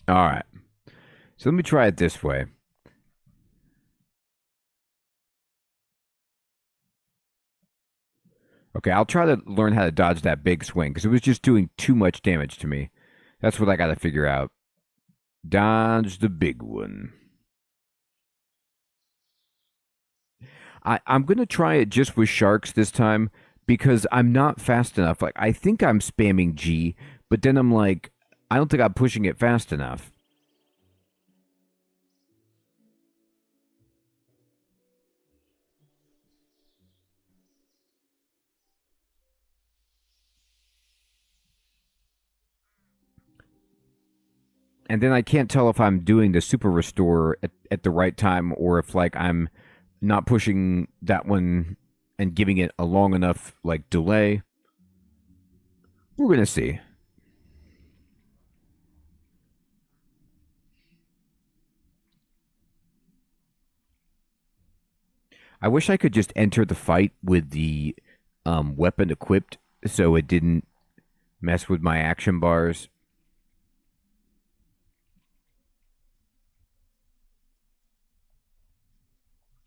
All right. So let me try it this way. Okay, I'll try to learn how to dodge that big swing because it was just doing too much damage to me. That's what I got to figure out. Dodge the big one. I'm gonna try it just with sharks this time because I'm not fast enough. Like I think I'm spamming G, but then I'm like, I don't think I'm pushing it fast enough. And then I can't tell if I'm doing the super restore at the right time or if like I'm not pushing that one and giving it a long enough like delay. We're gonna see. I wish I could just enter the fight with the weapon equipped so it didn't mess with my action bars.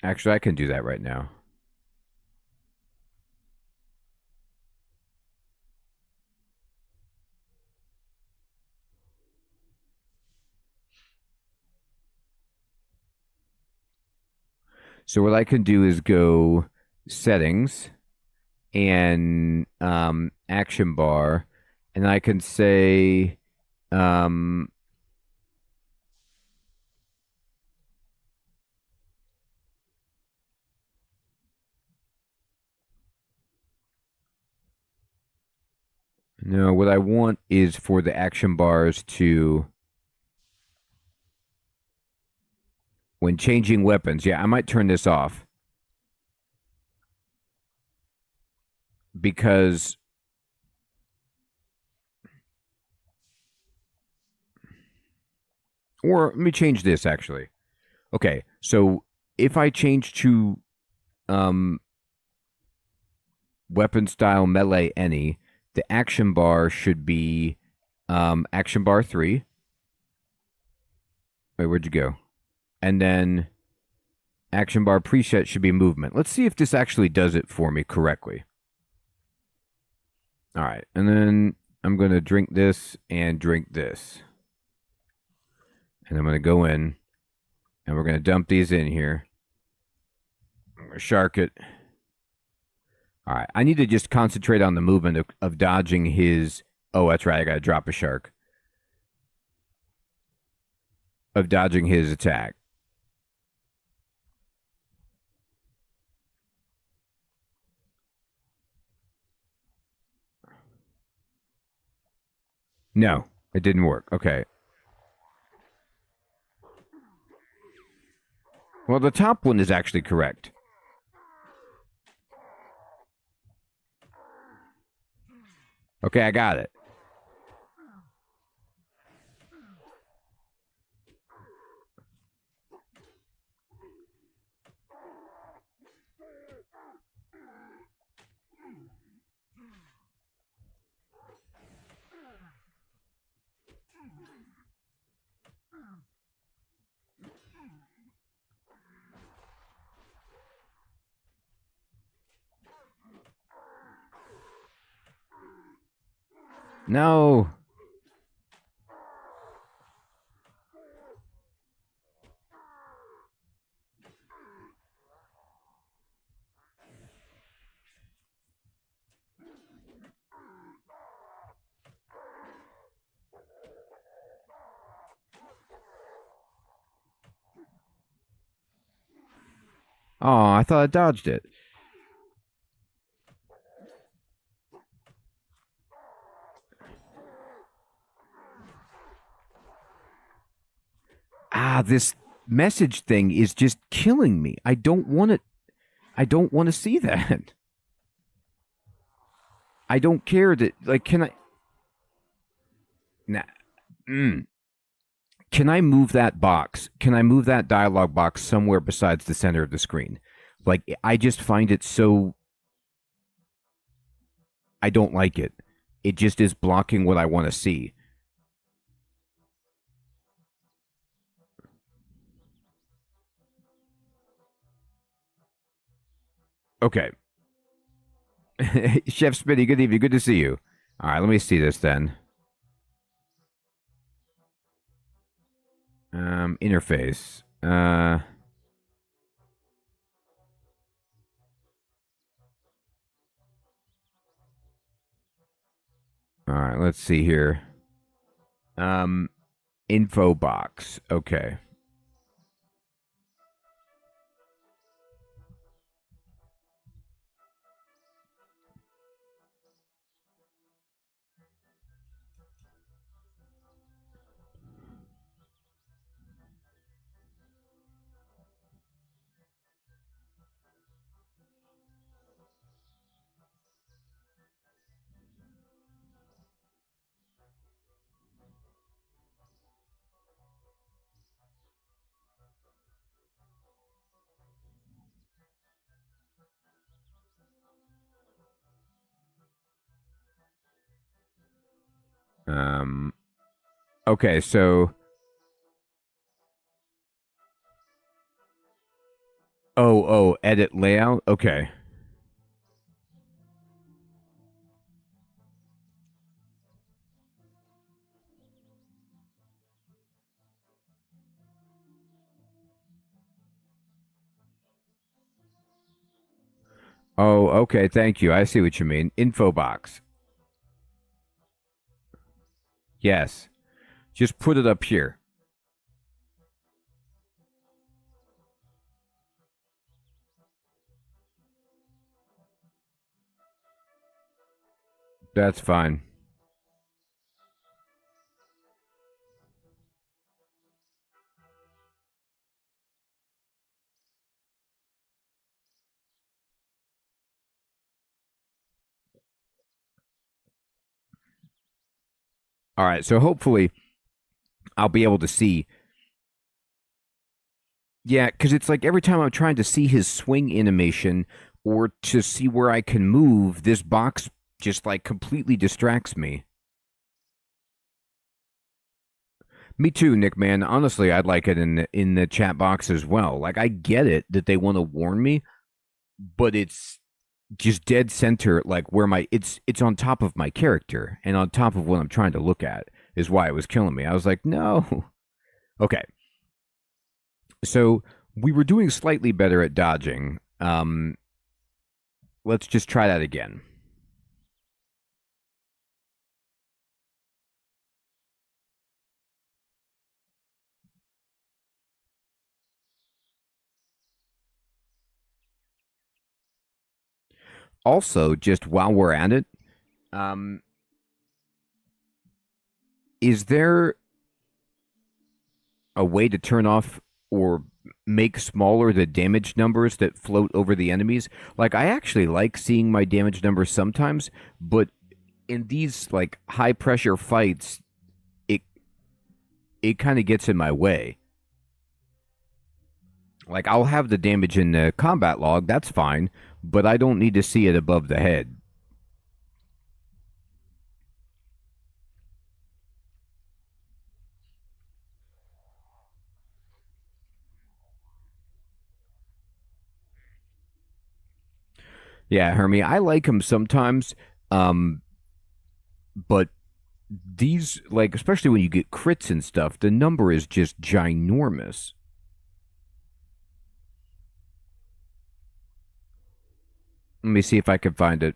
Actually, I can do that right now. So what I can do is go settings and action bar, and I can say um, no. What I want is for the action bars to when changing weapons. Yeah, I might turn this off. because or let me change this actually. Okay, so if I change to um weapon style melee any, the action bar should be action bar 3. Wait, where'd you go? And then action bar preset should be movement. Let's see if this actually does it for me correctly. All right, and then I'm going to drink this and drink this. And I'm going to go in, and we're going to dump these in here. I'm going to shark it. All right, I need to just concentrate on the movement of dodging his... Oh, that's right, I got to drop a shark. Of dodging his attack. No, it didn't work. Okay. Well, the top one is actually correct. Okay, I got it. No. Oh, I thought I dodged it. Ah, this message thing is just killing me. I don't want it. I don't want to see that. I don't care that, like, can I... Nah. Can I move that box? Can I move that dialogue box somewhere besides the center of the screen? Like, I just find it so... I don't like it. It just is blocking what I want to see. Okay. Chef Spitty, good evening. Good to see you. All right, let me see this then. Interface. All right, let's see here. Info box. Okay. Um. Okay, so... edit layout. Okay. Oh, okay. Thank you. I see what you mean. Info box. Yes. Just put it up here. That's fine. All right, so hopefully I'll be able to see. Yeah, because it's like every time I'm trying to see his swing animation or to see where I can move, this box just like completely distracts me. Me too, Nick, man. Honestly, I'd like it in the chat box as well. Like I get it that they want to warn me, but it's just dead center like where my it's on top of my character and on top of what I'm trying to look at is why it was killing me. I was like, "No." Okay. So, we were doing slightly better at dodging. Let's just try that again. Also, just while we're at it, um is there a way to turn off or make smaller the damage numbers that float over the enemies? Like I actually like seeing my damage numbers sometimes, but in these like high pressure fights, it it kind of gets in my way. Like I'll have the damage in the combat log, that's fine, but I don't need to see it above the head. Yeah, Hermie, I like him sometimes, um, but these like especially when you get crits and stuff, the number is just ginormous. Let me see if I can find it.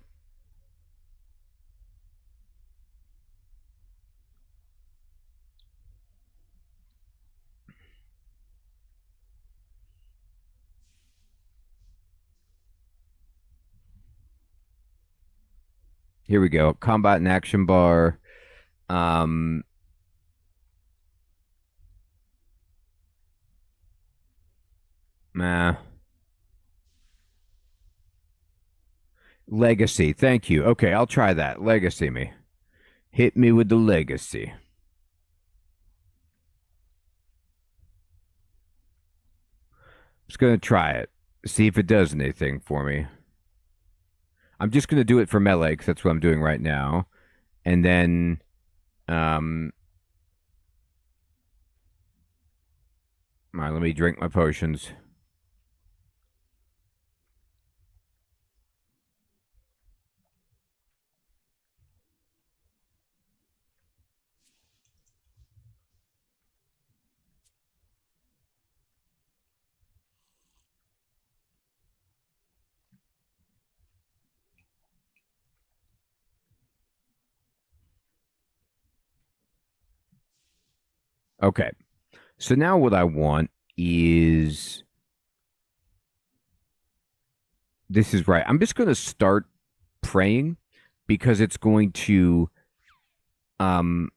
Here we go. Combat and action bar. Um, nah. Legacy. Thank you. Okay, I'll try that. Legacy me. Hit me with the legacy. Just gonna try it. See if it does anything for me. I'm just gonna do it for melee because that's what I'm doing right now. And then, um, all right, let me drink my potions. Okay. So now what I want is this is right. I'm just gonna start praying because it's going to um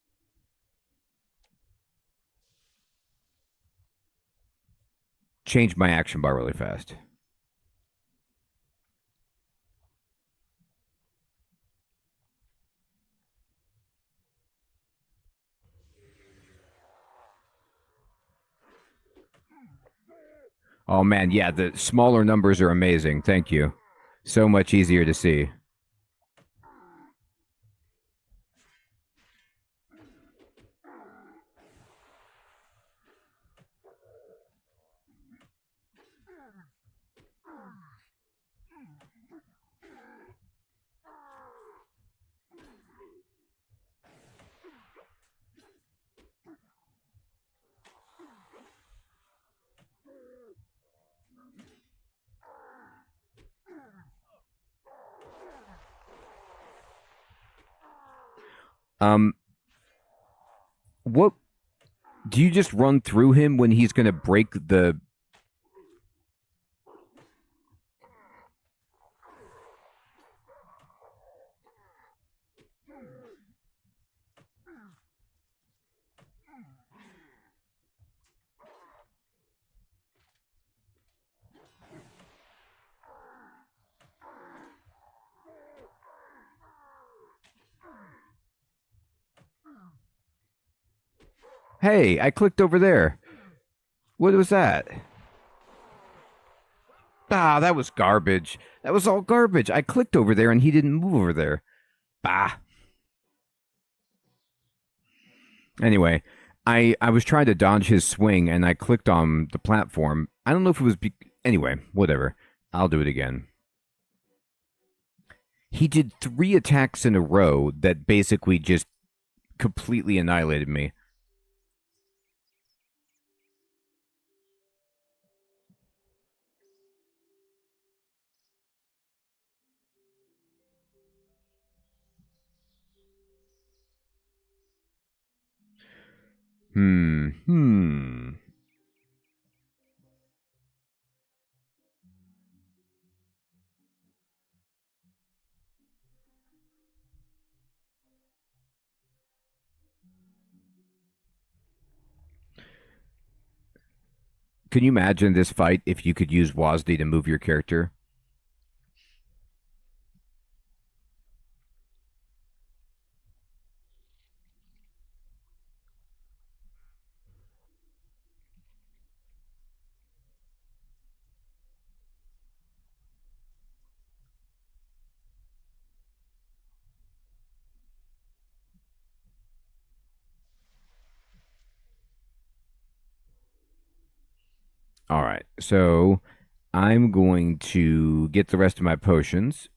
change my action bar really fast. Oh man, yeah, the smaller numbers are amazing. Thank you. So much easier to see. Um, what do you just run through him when he's going to break the? Hey, I clicked over there. What was that? Ah, that was garbage. That was all garbage. I clicked over there and he didn't move over there. Bah. Anyway, I was trying to dodge his swing and I clicked on the platform. I don't know if it was anyway, whatever. I'll do it again. He did 3 attacks in a row that basically just completely annihilated me. Hmm. Can you imagine this fight if you could use WASD to move your character? All right. So I'm going to get the rest of my potions.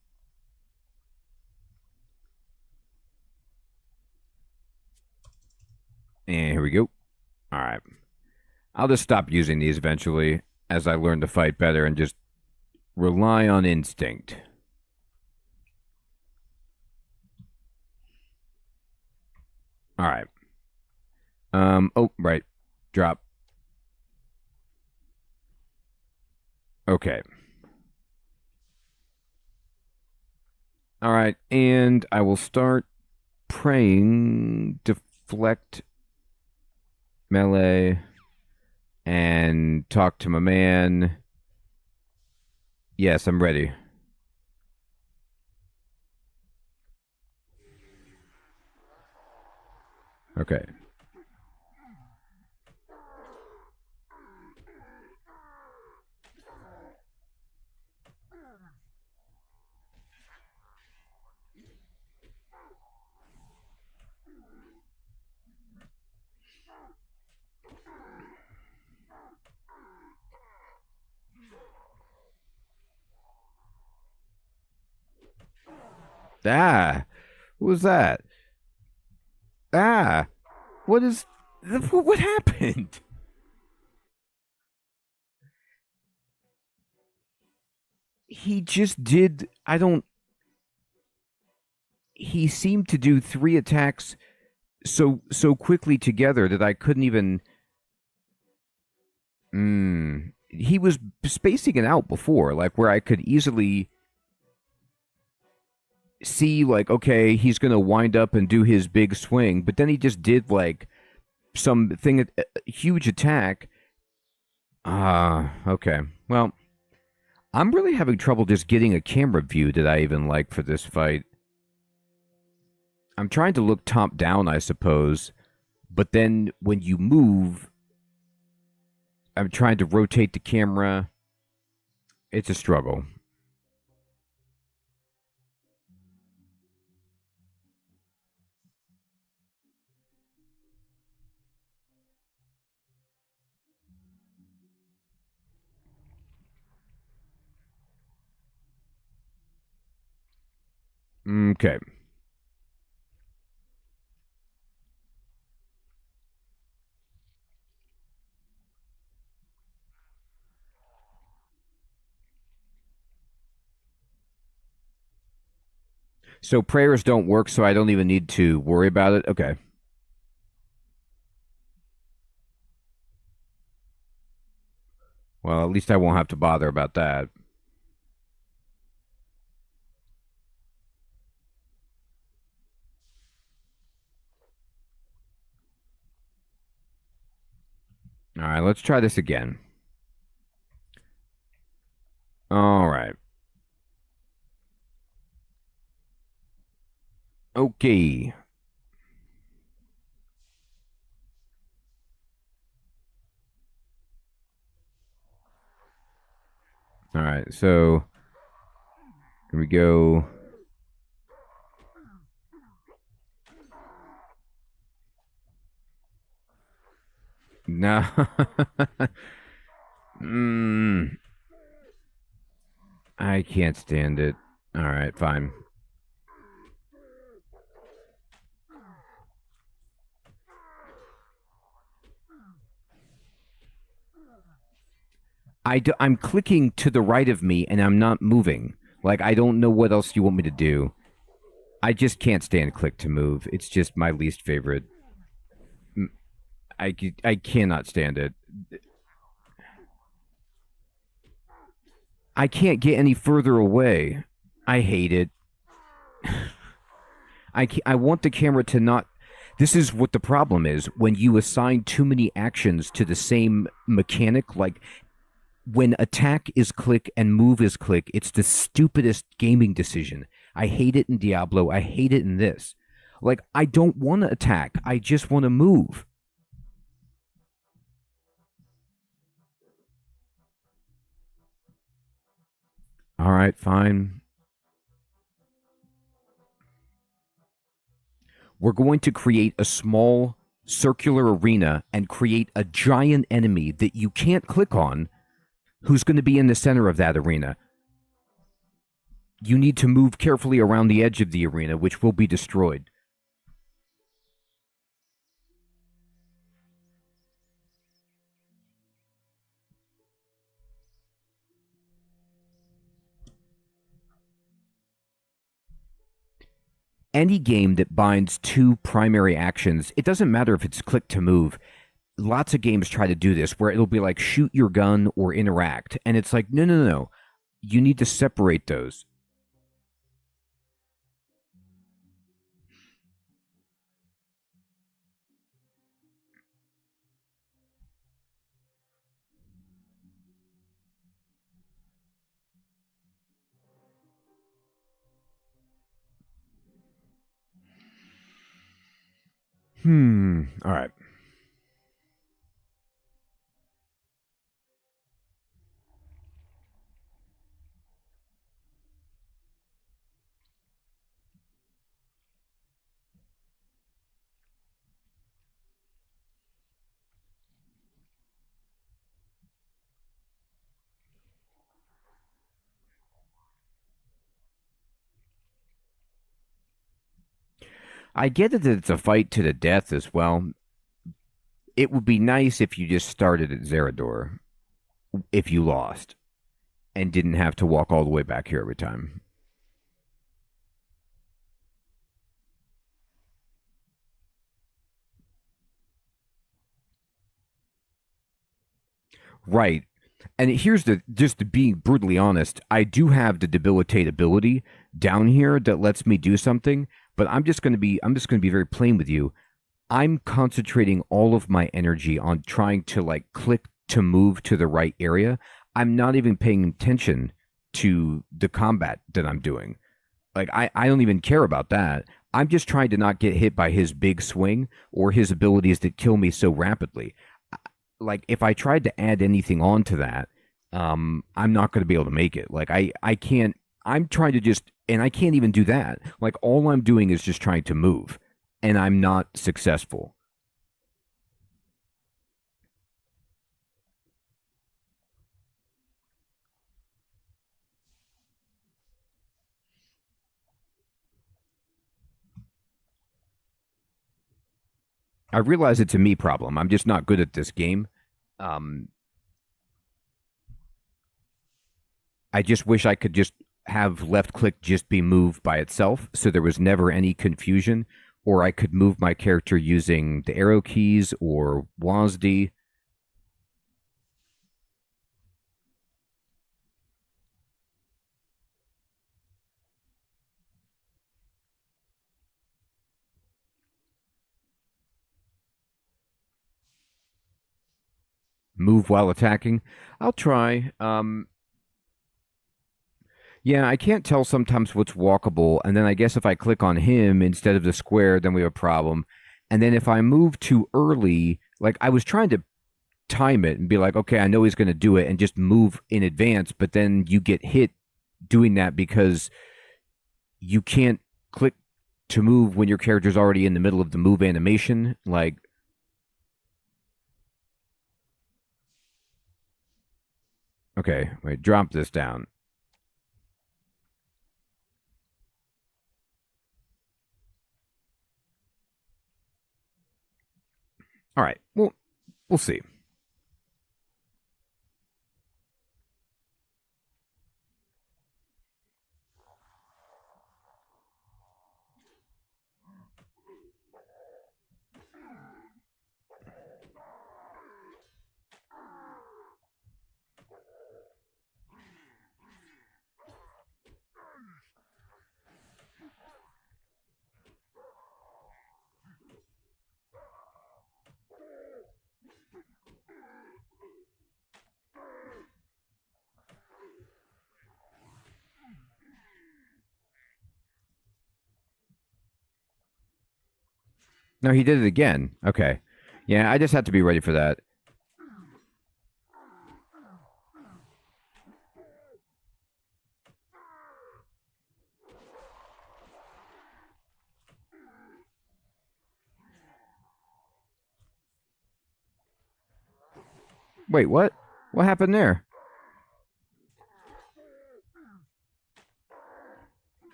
And here we go. All right. I'll just stop using these eventually as I learn to fight better and just rely on instinct. All right. Oh, right. Drop. Okay. All right. And I will start praying, deflect melee, and talk to my man. Yes, I'm ready. Okay. Ah, what was that? Ah, what is what happened? He just did. I don't. He seemed to do 3 attacks so quickly together that I couldn't even. He was spacing it out before, like where I could easily see, like, okay, he's gonna wind up and do his big swing, but then he just did like something, a huge attack. Okay. Well, I'm really having trouble just getting a camera view that I even like for this fight. I'm trying to look top down, I suppose, but then when you move, I'm trying to rotate the camera. It's a struggle. Okay. So prayers don't work, so I don't even need to worry about it. Okay. Well, at least I won't have to bother about that. All right, let's try this again. All right. Okay. right, so here we go. No. I can't stand it. All right, fine. I'm clicking to the right of me and I'm not moving. Like, I don't know what else you want me to do. I just can't stand click to move. It's just my least favorite. I cannot stand it. I can't get any further away. I hate it. I want the camera to not. This is what the problem is when you assign too many actions to the same mechanic. Like when attack is click and move is click, it's the stupidest gaming decision. I hate it in Diablo. I hate it in this. Like, I don't want to attack. I just want to move. All right, fine. We're going to create a small circular arena and create a giant enemy that you can't click on who's going to be in the center of that arena. You need to move carefully around the edge of the arena, which will be destroyed. Any game that binds two primary actions, it doesn't matter if it's click to move. Lots of games try to do this where it'll be like shoot your gun or interact. And it's like, no, no, no, no. You need to separate those. All right. I get that it's a fight to the death as well. It would be nice if you just started at Zerador if you lost and didn't have to walk all the way back here every time. Right. And here's the just to be brutally honest, I do have the debilitate ability down here that lets me do something, but I'm just going to be very plain with you. I'm concentrating all of my energy on trying to like click to move to the right area. I'm not even paying attention to the combat that I'm doing. Like I don't even care about that. I'm just trying to not get hit by his big swing or his abilities that kill me so rapidly. Like if I tried to add anything onto that, I'm not going to be able to make it. Like I can't. I'm trying to just, and I can't even do that. Like all I'm doing is just trying to move, and I'm not successful. I realize it's a me problem. I'm just not good at this game. Um, I just wish I could just have left click just be moved by itself, so there was never any confusion, or I could move my character using the arrow keys or WASD. Move while attacking. I'll try. Yeah, I can't tell sometimes what's walkable, and then I guess if I click on him instead of the square, then we have a problem. And then if I move too early, like I was trying to time it and be like, okay, I know he's going to do it and just move in advance, but then you get hit doing that because you can't click to move when your character's already in the middle of the move animation. Like, okay, wait, drop this down. All right, well, we'll see. No, he did it again. Okay. Yeah, I just have to be ready for that. Wait, what? What happened there?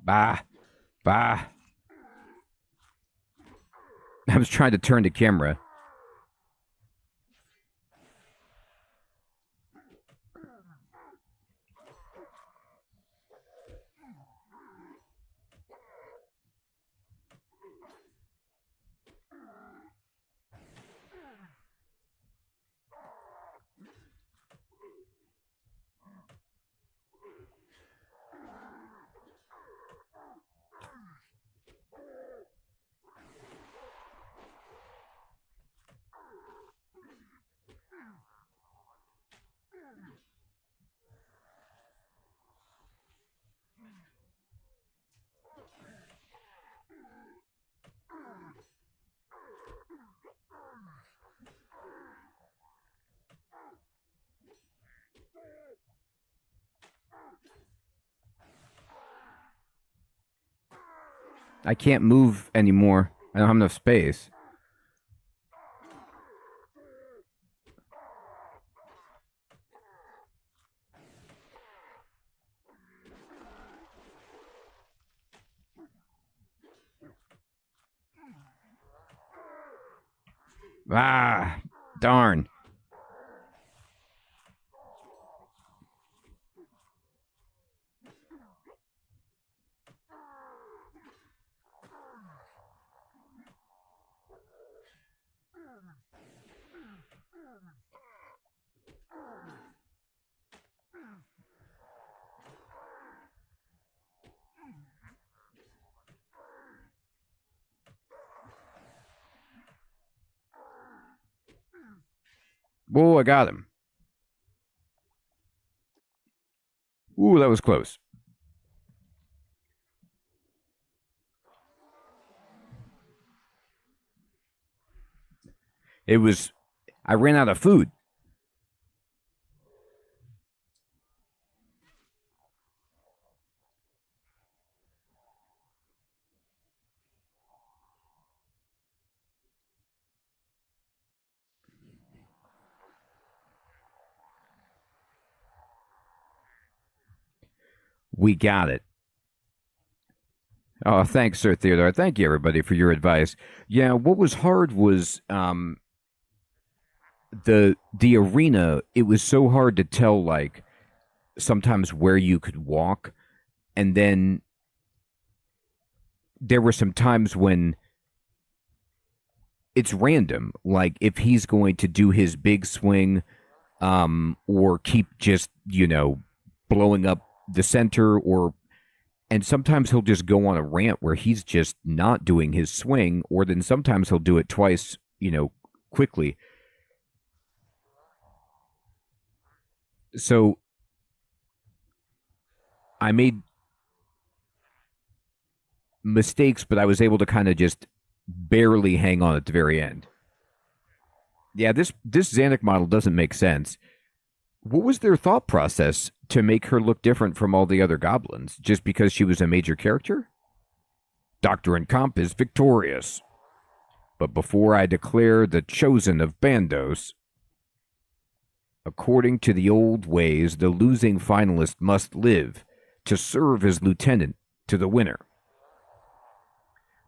Bah, bah. I was trying to turn the camera. I can't move anymore. I don't have enough space. Ah, darn. Whoa, I got him. Ooh, that was close. It was, I ran out of food. We got it. Oh, thanks, Sir Theodore. Thank you, everybody, for your advice. Yeah, what was hard was the arena. It was so hard to tell, like, sometimes where you could walk, and then there were some times when it's random. Like if he's going to do his big swing, or keep just, blowing up the center, and sometimes he'll just go on a rant where he's just not doing his swing, or then sometimes he'll do it twice, quickly. So I made mistakes, but I was able to kind of just barely hang on at the very end. Yeah, this Xanac model doesn't make sense. What was their thought process to make her look different from all the other goblins? Just because she was a major character? Dr. Incomp is victorious. But before I declare the chosen of Bandos, according to the old ways, the losing finalist must live to serve as lieutenant to the winner.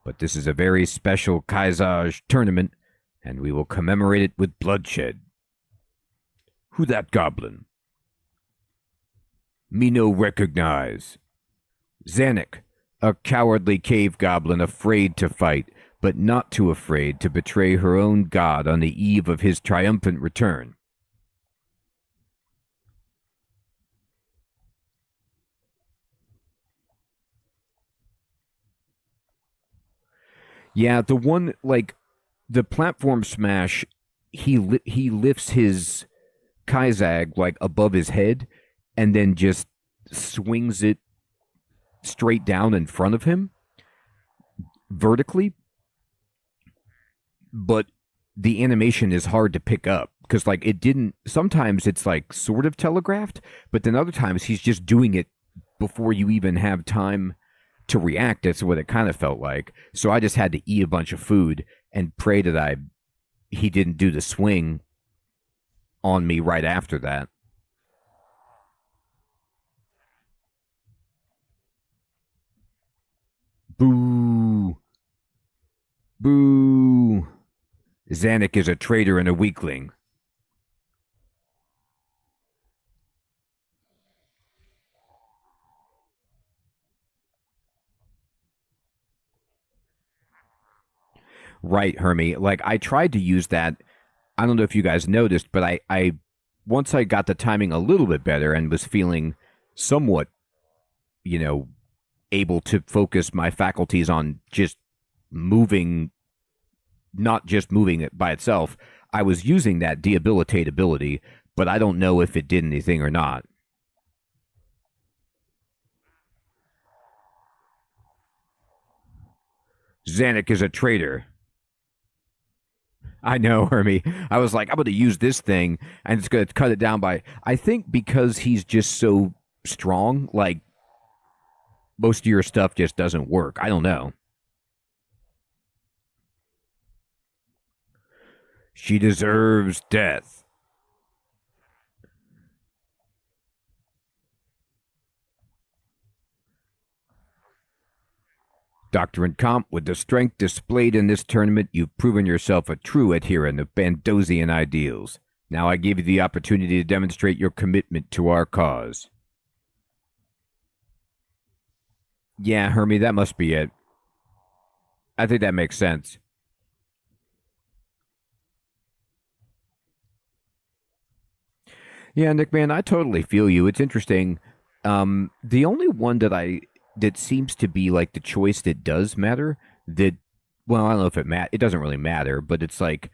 But this is a very special Kaisage tournament, and we will commemorate it with bloodshed. Who that goblin? Me no recognize. Xanac, a cowardly cave goblin afraid to fight, but not too afraid to betray her own god on the eve of his triumphant return. Yeah, the one, like, the platform smash, he lifts his Kaizag, like, above his head, and then just swings it straight down in front of him, vertically. But the animation is hard to pick up, because, like, it didn't, sometimes it's, like, sort of telegraphed, but then other times he's just doing it before you even have time to react. That's what it kind of felt like. So I just had to eat a bunch of food and pray that he didn't do the swing on me right after that. Boo. Boo. Xanac is a traitor and a weakling. Right, Hermie. Like, I tried to use that. I don't know if you guys noticed, but I once I got the timing a little bit better and was feeling somewhat, you know, able to focus my faculties on just moving, not just moving it by itself, I was using that debilitate ability, but I don't know if it did anything or not. Xanac is a traitor. I know, Hermie. I was like, I'm going to use this thing and it's going to cut it down by. I think because he's just so strong, like most of your stuff just doesn't work. I don't know. She deserves death. Dr. Incomp, with the strength displayed in this tournament, you've proven yourself a true adherent of Bandosian ideals. Now I give you the opportunity to demonstrate your commitment to our cause. Yeah, Hermie, that must be it. I think that makes sense. Yeah, Nick, man, I totally feel you. It's interesting. The only one that seems to be like the choice that does matter, that, well, I don't know if it doesn't really matter, but it's like,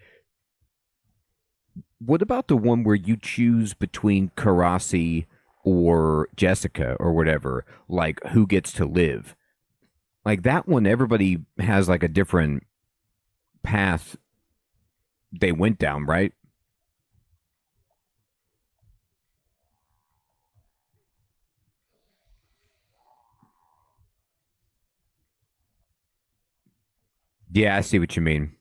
what about the one where you choose between Karasi or Jessica or whatever, like who gets to live? Like that one, everybody has like a different path they went down, right? Yeah, I see what you mean.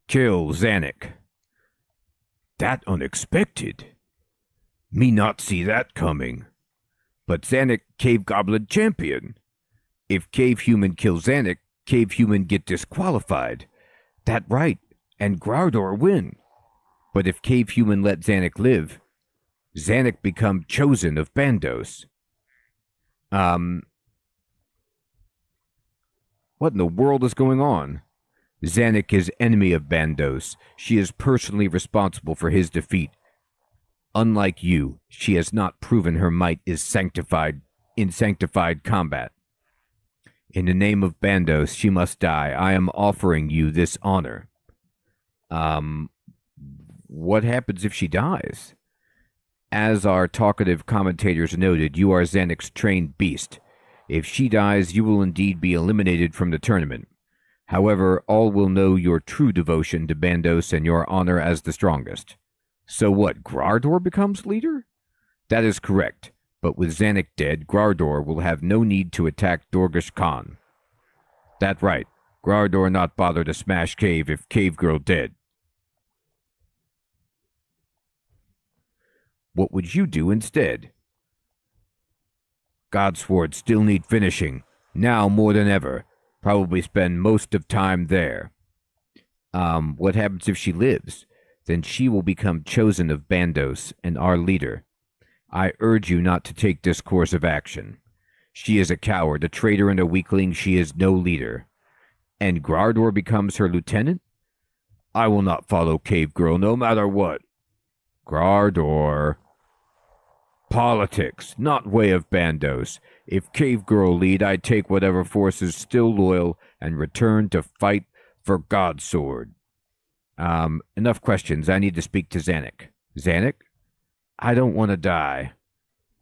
Kill Xanac. That unexpected. Me not see that coming. But Xanac Cave Goblin champion. If Cave Human kill Xanac, Cave Human get disqualified. That right, and Growdor win. But if Cave Human let Xanac live, Xanac become chosen of Bandos. Um, What in the world is going on? Zanuck is enemy of Bandos. She is personally responsible for his defeat. Unlike you, she has not proven her might is sanctified in sanctified combat. In the name of Bandos, she must die. I am offering you this honor. What happens if she dies? As our talkative commentators noted, you are Zanuck's trained beast. If she dies, you will indeed be eliminated from the tournament. However, all will know your true devotion to Bandos and your honor as the strongest. So what, Grardor becomes leader? That is correct, but with Zanuck dead, Grardor will have no need to attack Dorgesh Khan. That right, Grardor not bother to smash Cave if Cave Girl dead. What would you do instead? Godsword still need finishing, now more than ever. Probably spend most of time there. What happens if she lives? Then she will become chosen of Bandos and our leader. I urge you not to take this course of action. She is a coward, a traitor, and a weakling. She is no leader. And Grardor becomes her lieutenant? I will not follow Cave Girl, no matter what. Grardor. Politics, not way of Bandos. If Cave Girl lead, I take whatever force is still loyal and return to fight for Godsword. Enough questions. I need to speak to Zanuck. Zanuck? I don't want to die,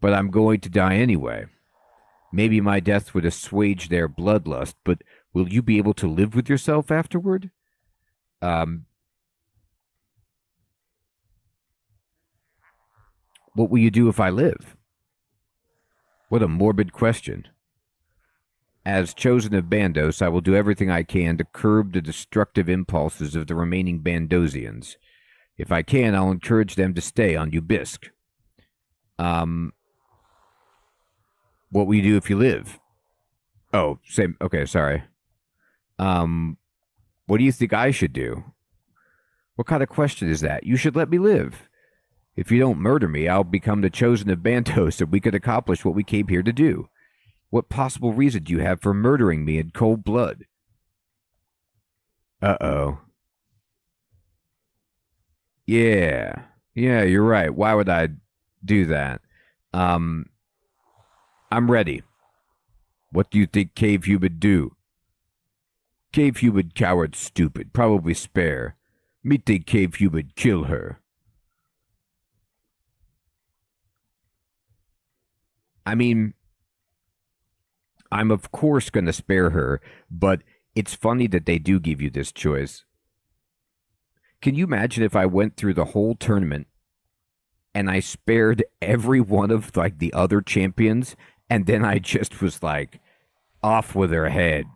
but I'm going to die anyway. Maybe my death would assuage their bloodlust, but will you be able to live with yourself afterward? What will you do if I live? What a morbid question. As chosen of Bandos, I will do everything I can to curb the destructive impulses of the remaining Bandosians. If I can, I'll encourage them to stay on Ubisk. What will you do if you live? Oh, same. Okay, sorry. What do you think I should do? What kind of question is that? You should let me live. If you don't murder me, I'll become the chosen of Bandos and we could accomplish what we came here to do. What possible reason do you have for murdering me in cold blood? Uh-oh. Yeah, you're right. Why would I do that? I'm ready. What do you think Cave Humid do? Cave Humid coward stupid. Probably spare. Me think Cave Humid kill her. I mean, I'm of course going to spare her, but it's funny that they do give you this choice. Can you imagine if I went through the whole tournament and I spared every one of like the other champions and then I just was like off with her head?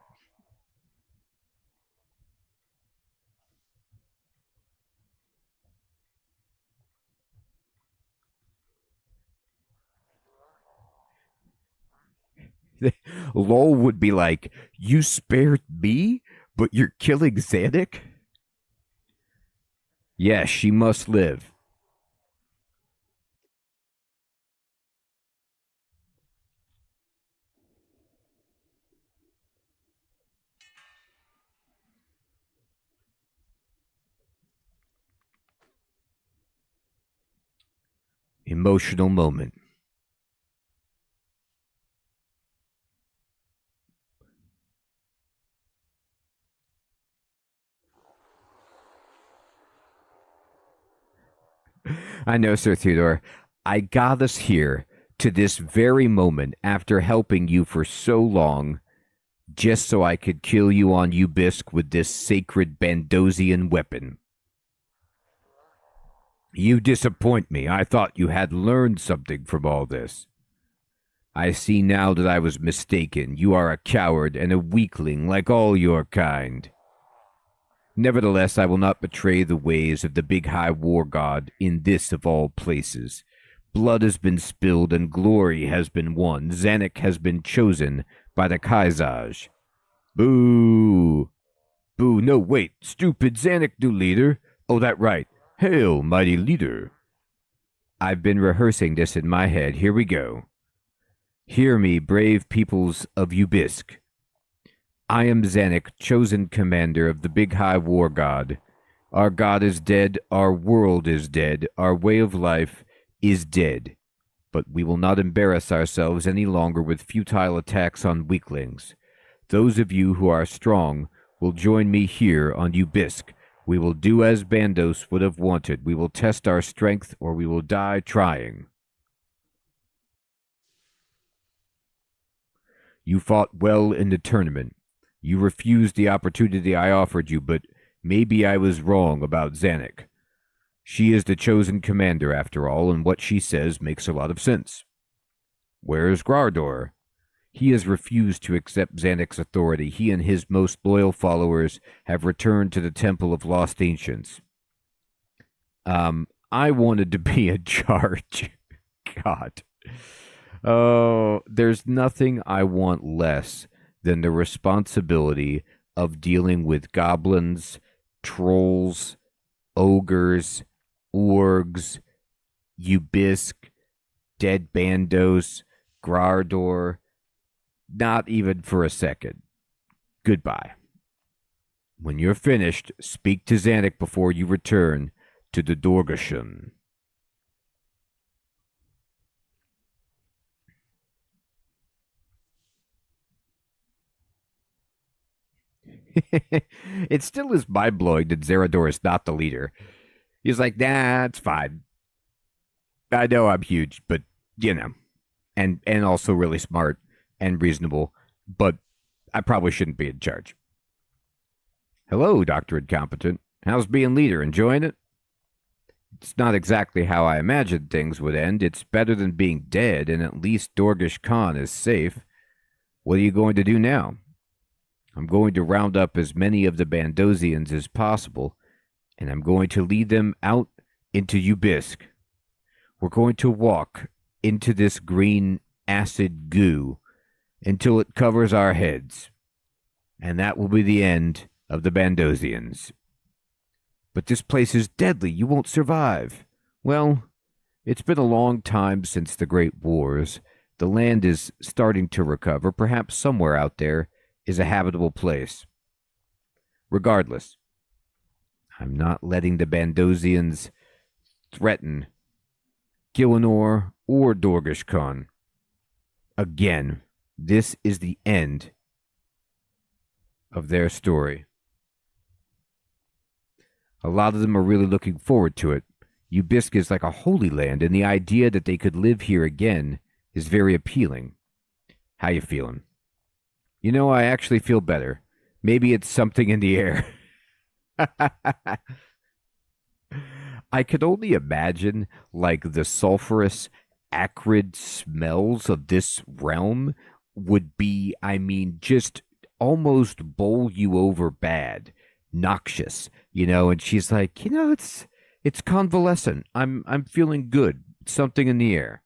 LOL would be like, you spared me, but you're killing Zanuck? Yes, she must live. Emotional moment. I know, Sir Theodore. I got us here to this very moment after helping you for so long, just so I could kill you on Ubisk with this sacred Bandosian weapon. You disappoint me. I thought you had learned something from all this. I see now that I was mistaken. You are a coward and a weakling like all your kind. Nevertheless, I will not betray the ways of the big high war god in this of all places. Blood has been spilled and glory has been won. Zanuck has been chosen by the Kaisaj. Boo! Boo, no, wait. Stupid Zanuck, new leader. Oh, that right. Hail, mighty leader. I've been rehearsing this in my head. Here we go. Hear me, brave peoples of Ubisk. I am Zanuck, chosen commander of the Big High War God. Our God is dead, our world is dead, our way of life is dead. But we will not embarrass ourselves any longer with futile attacks on weaklings. Those of you who are strong will join me here on Ubisk. We will do as Bandos would have wanted. We will test our strength, or we will die trying. You fought well in the tournament. You refused the opportunity I offered you, but maybe I was wrong about Zanuck. She is the chosen commander, after all, and what she says makes a lot of sense. Where's Grardor? He has refused to accept Zanuck's authority. He and his most loyal followers have returned to the Temple of Lost Ancients. I wanted to be in charge. God. Oh, there's nothing I want less than the responsibility of dealing with goblins, trolls, ogres, orgs, Ubisk, dead Bandos, Grardor. Not even for a second. Goodbye. When you're finished, speak to Zanuck before you return to the Dorgashan. It still is mind-blowing that Zerador is not the leader. He's like, nah, it's fine. I know I'm huge, but, you know, and also really smart and reasonable, but I probably shouldn't be in charge. Hello, Dr. Incompetent. How's being leader? Enjoying it? It's not exactly how I imagined things would end. It's better than being dead, and at least Dorgish Khan is safe. What are you going to do now? I'm going to round up as many of the Bandosians as possible, and I'm going to lead them out into Ubisk. We're going to walk into this green acid goo until it covers our heads, and that will be the end of the Bandosians. But this place is deadly. You won't survive. Well, it's been a long time since the Great Wars. The land is starting to recover. Perhaps somewhere out there is a habitable place. Regardless, I'm not letting the Bandosians threaten Gillinor or Dorgish Khan. Again, this is the end of their story. A lot of them are really looking forward to it. Ubisk is like a holy land, and the idea that they could live here again is very appealing. How you feeling? You know, I actually feel better. Maybe it's something in the air. I could only imagine, like, the sulfurous, acrid smells of this realm would be, I mean, just almost bowl you over bad, noxious, you know, and she's like, you know, it's convalescent. I'm feeling good. Something in the air.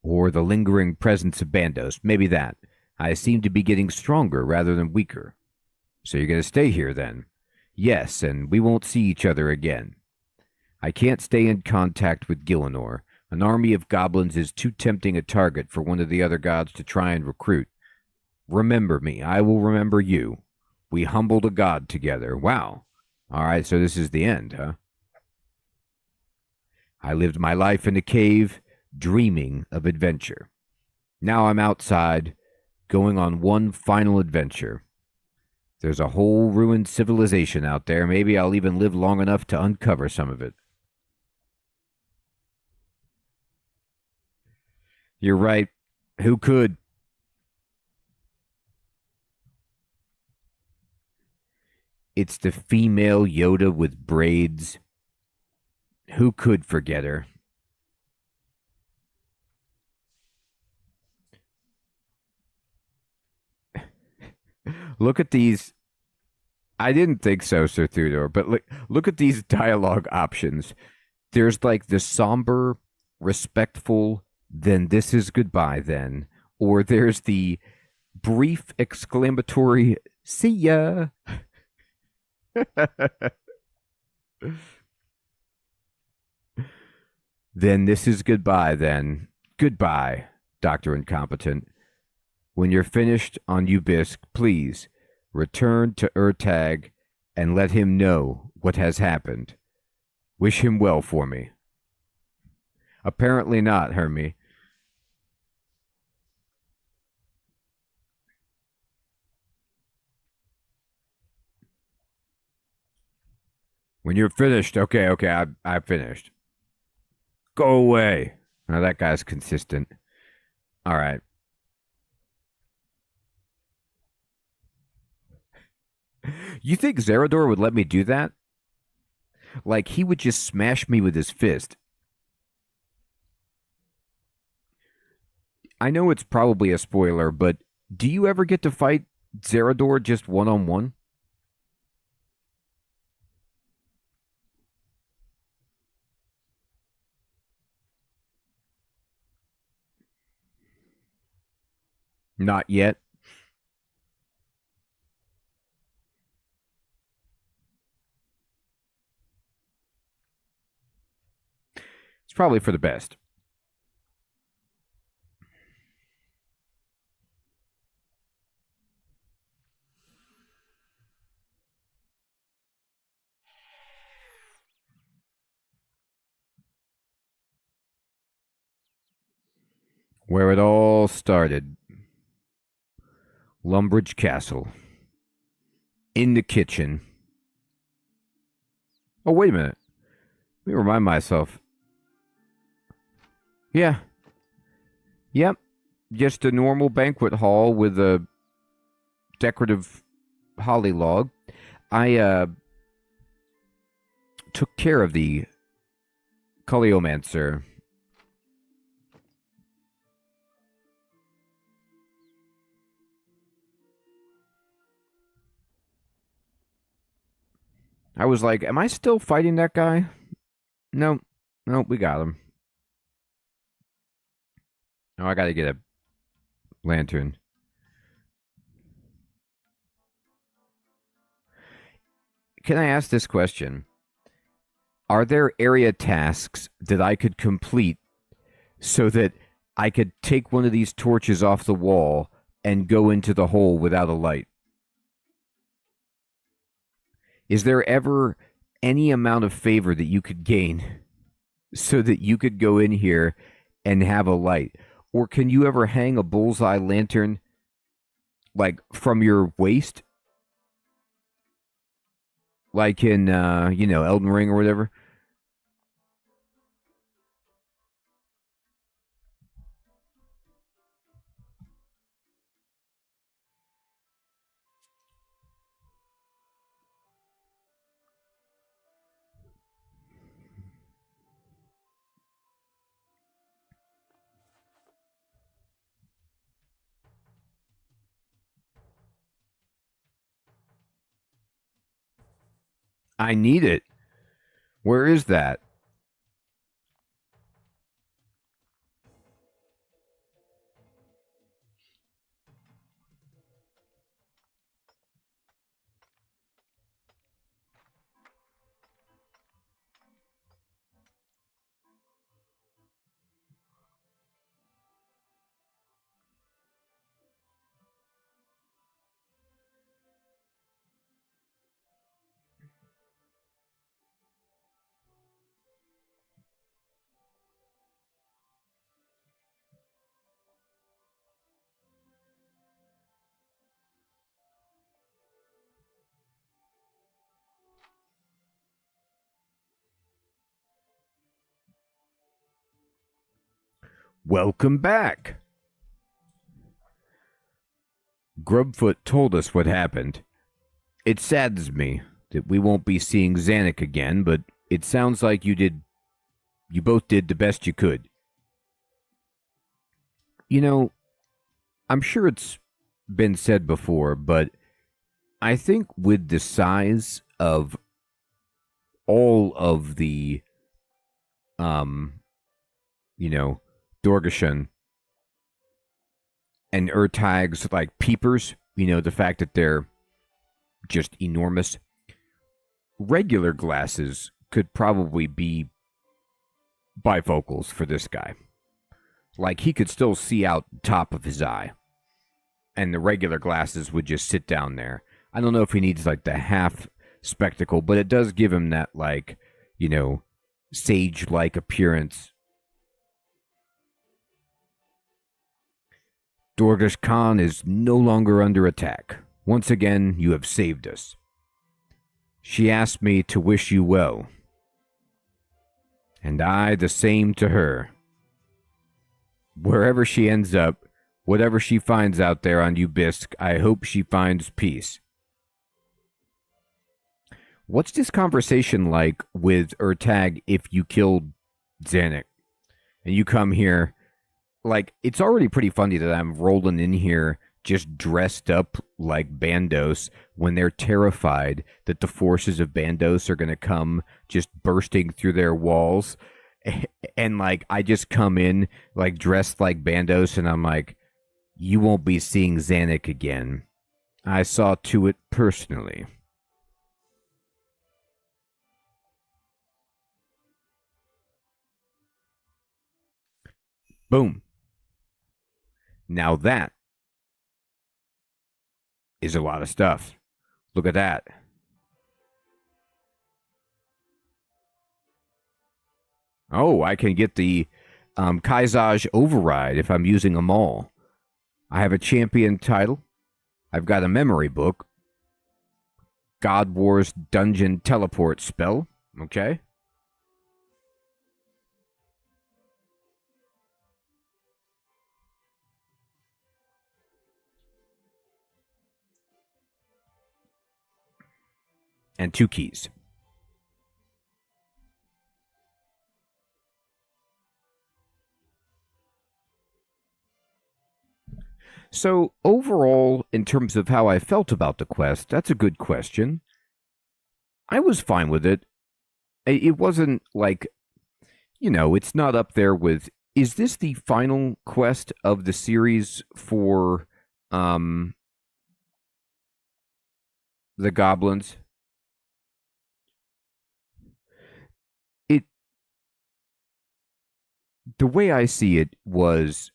Or the lingering presence of Bandos. Maybe that. I seem to be getting stronger rather than weaker. So you're going to stay here then? Yes, and we won't see each other again. I can't stay in contact with Gillinor. An army of goblins is too tempting a target for one of the other gods to try and recruit. Remember me. I will remember you. We humbled a god together. Wow. All right, so this is the end, huh? I lived my life in a cave, dreaming of adventure. Now I'm outside, going on one final adventure. There's a whole ruined civilization out there. Maybe I'll even live long enough to uncover some of it. You're right. Who could? It's the female Yoda with braids. Who could forget her? Look at these. I didn't think so, Sir Theodore, but look at these dialogue options. There's like the somber, respectful, then this is goodbye then. Or there's the brief exclamatory, see ya. Then this is goodbye then. Goodbye, Dr. Incompetent. When you're finished on Ubisk, please return to Urtag and let him know what has happened. Wish him well for me. Apparently not, Hermie. When you're finished, okay, I finished. Go away. Now that guy's consistent. All right. You think Zerador would let me do that? Like, he would just smash me with his fist. I know it's probably a spoiler, but do you ever get to fight Zerador just one-on-one? Not yet. It's probably for the best. Where it all started. Lumbridge Castle. In the kitchen. Oh, wait a minute. Let me remind myself. Yeah. Yep. Just a normal banquet hall with a decorative holly log. I took care of the Culiomancer. I was like, am I still fighting that guy? No. No, we got him. Oh, I gotta get a lantern. Can I ask this question? Are there area tasks that I could complete so that I could take one of these torches off the wall and go into the hole without a light? Is there ever any amount of favor that you could gain so that you could go in here and have a light? Or can you ever hang a bullseye lantern like from your waist? Like in Elden Ring or whatever? I need it. Where is that? Welcome back. Grubfoot told us what happened. It saddens me that we won't be seeing Zanuck again, but it sounds like you both did the best you could. You know, I'm sure it's been said before, but I think with the size of all of the, you know, Dorgashan and Urtag's like peepers, the fact that they're just enormous. Regular glasses could probably be bifocals for this guy. Like he could still see out top of his eye. and the regular glasses would just sit down there. I don't know if he needs like the half spectacle, but it does give him that like, sage-like appearance. Dorgesh Khan is no longer under attack. Once again, you have saved us. She asked me to wish you well. And I the same to her. Wherever she ends up, whatever she finds out there on Ubisk, I hope she finds peace. What's this conversation like with Urtag if you killed Zanuck? And you come here, like, it's already pretty funny that I'm rolling in here just dressed up like Bandos when they're terrified that the forces of Bandos are going to come just bursting through their walls. And, like, I just come in, like, dressed like Bandos, and I'm like, you won't be seeing Zanuck again. I saw to it personally. Boom. Now that is a lot of stuff. Look at that. Oh, I can get the Kaizaj override if I'm using them all. I have a champion title. I've got a memory book. God Wars Dungeon Teleport spell. Okay. And 2 keys. So, overall, in terms of how I felt about the quest, that's a good question. I was fine with it. It wasn't like, it's not up there with, is this the final quest of the series for the goblins? The way I see it was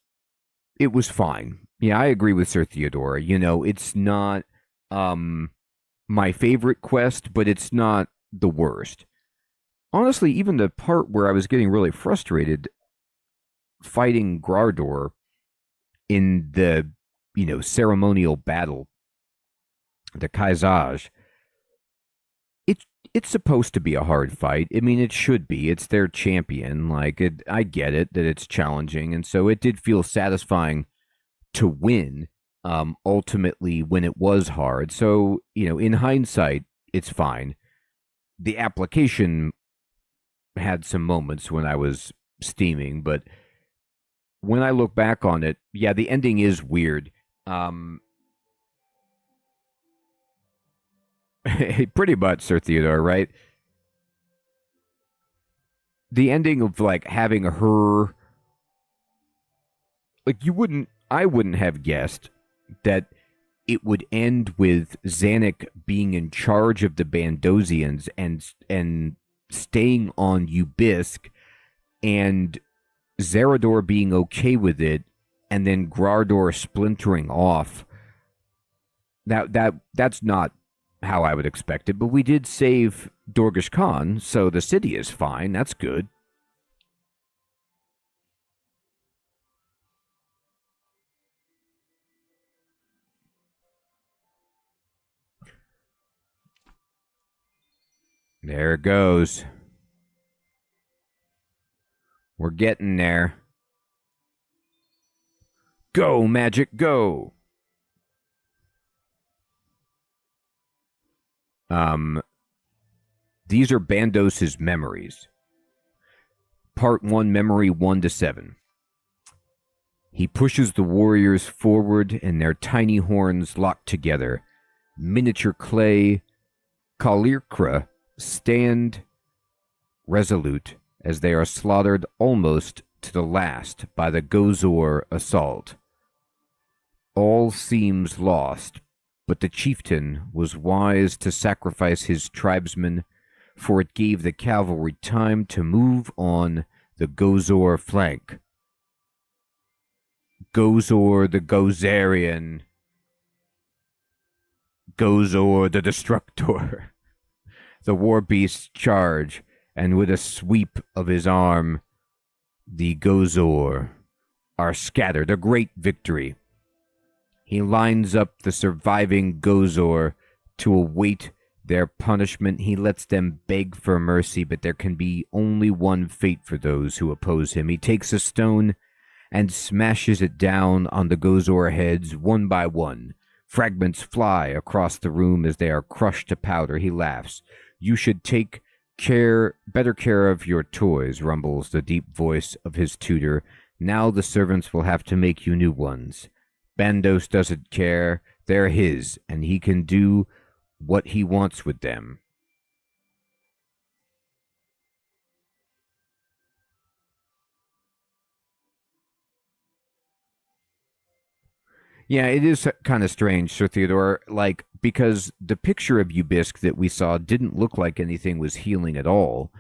fine. Yeah, I agree with Sir Theodore. It's not my favorite quest, but it's not the worst. Honestly, even the part where I was getting really frustrated fighting Grardor in the, ceremonial battle, the Kaizaj, it's supposed to be a hard fight. I mean, it should be. It's their champion. Like, I get it that it's challenging, and so it did feel satisfying to win. Ultimately, when it was hard. So, in hindsight, it's fine. The application had some moments when I was steaming, but when I look back on it, yeah, the ending is weird. Pretty much, Sir Theodore, right? The ending of, like, having her, like, I wouldn't have guessed that it would end with Zanuck being in charge of the Bandosians and staying on Ubisk, and Zerador being okay with it, and then Grardor splintering off. That's not how I would expect it, but we did save Dorgesh Khan, so the city is fine. That's good. There it goes. We're getting there. Go, magic, go! These are Bandos's memories. Part 1, memory 1 to 7. He pushes the warriors forward and their tiny horns lock together. Miniature clay Kalirkra stand resolute as they are slaughtered almost to the last by the Gozor assault. All seems lost, but the chieftain was wise to sacrifice his tribesmen, for it gave the cavalry time to move on the Gozor flank. Gozor the Gozerian Gozor the Destructor. The war beasts charge, and with a sweep of his arm, the Gozor are scattered. A great victory. He lines up the surviving Gozor to await their punishment. He lets them beg for mercy, but there can be only one fate for those who oppose him. He takes a stone and smashes it down on the Gozor heads one by one. Fragments fly across the room as they are crushed to powder. He laughs. You should take better care of your toys, rumbles the deep voice of his tutor. Now the servants will have to make you new ones. Bandos doesn't care. They're his, and he can do what he wants with them. Yeah, it is kind of strange, Sir Theodore, like, because the picture of Ubisk that we saw didn't look like anything was healing at all.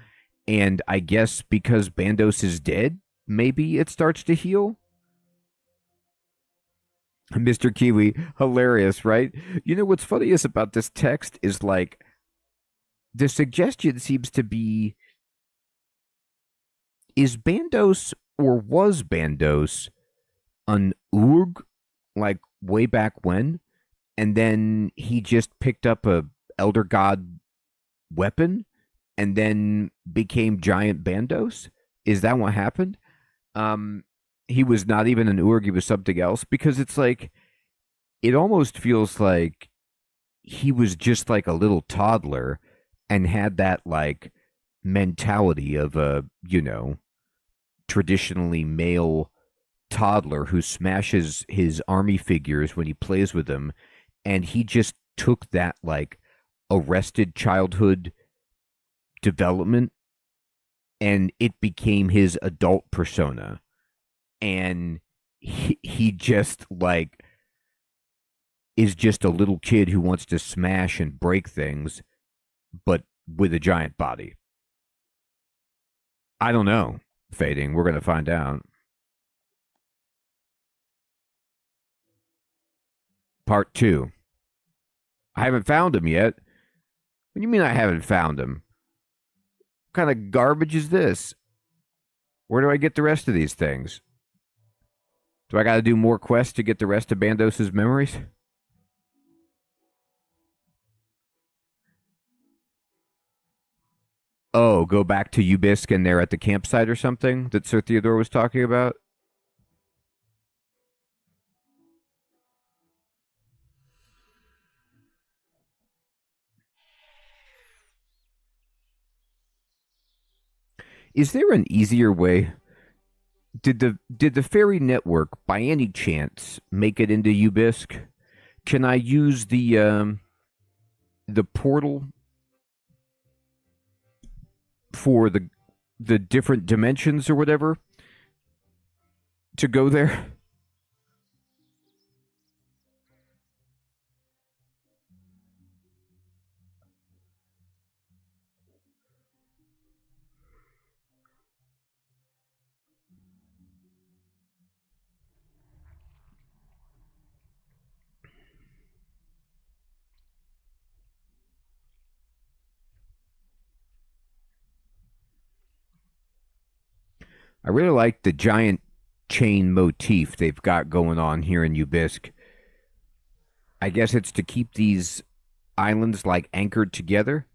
And I guess because Bandos is dead, maybe it starts to heal? Mr. Kiwi, hilarious, right? You know what's funniest about this text is like the suggestion seems to be, is Bandos or was Bandos an Urg like way back when? And then he just picked up a Elder God weapon and then became Giant Bandos? Is that what happened? He was not even an Urg, he was something else, because it's like it almost feels like he was just like a little toddler and had that like mentality of a, traditionally male toddler who smashes his army figures when he plays with them, and he just took that like arrested childhood development and it became his adult persona, and he just like is just a little kid who wants to smash and break things but with a giant body. I don't know. Fading, we're going to find out. Part 2. I haven't found him yet. What do you mean I haven't found him? What kind of garbage is this? Where do I get the rest of these things? Do I got to do more quests to get the rest of Bandos's memories? Oh, go back to Ubisk and they're at the campsite or something that Sir Theodore was talking about? Is there an easier way? Did the fairy network by any chance make it into Ubisk? Can I use the portal for the different dimensions or whatever to go there? I really like the giant chain motif they've got going on here in Ubisk. I guess it's to keep these islands like anchored together.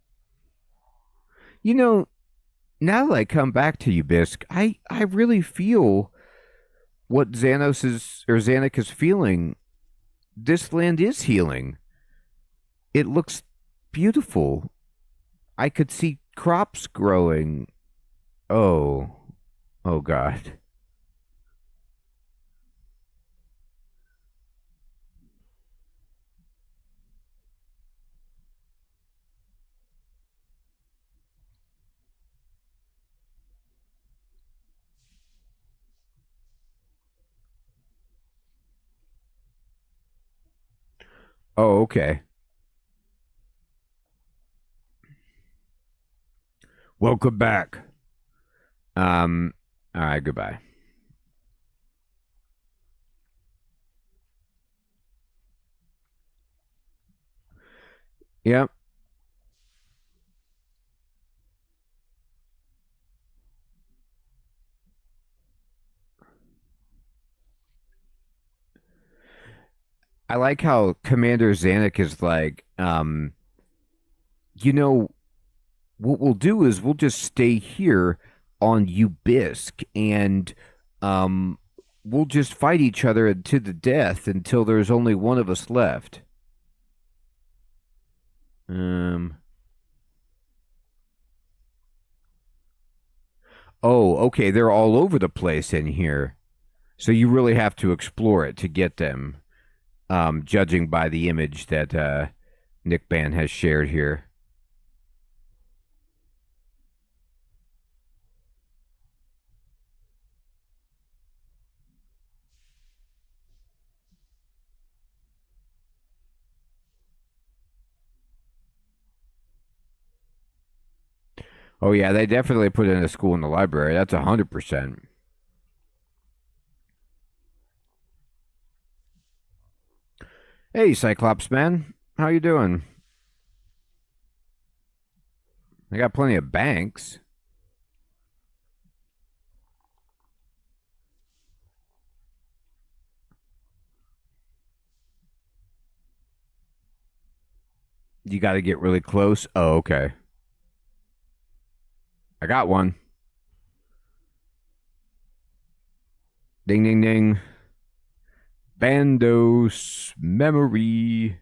You know, now that I come back to Ubisk, I really feel what Zanuck is feeling. This land is healing. It looks beautiful. I could see crops growing. Oh, oh God. Oh, okay. Welcome back. Um, all right, goodbye. Yep. I like how Commander Zanuck is like, you know, what we'll do is we'll just stay here on Ubisk and um we'll just fight each other to the death until there's only one of us left. Um oh, okay, they're all over the place in here. So you really have to explore it to get them, judging by the image that Nick Ban has shared here. Oh yeah, they definitely put in a school in the library. That's 100%. Hey, Cyclops man, how you doing? I got plenty of banks. You got to get really close. Oh, okay. I got one. Ding, ding, ding. Bandos memory.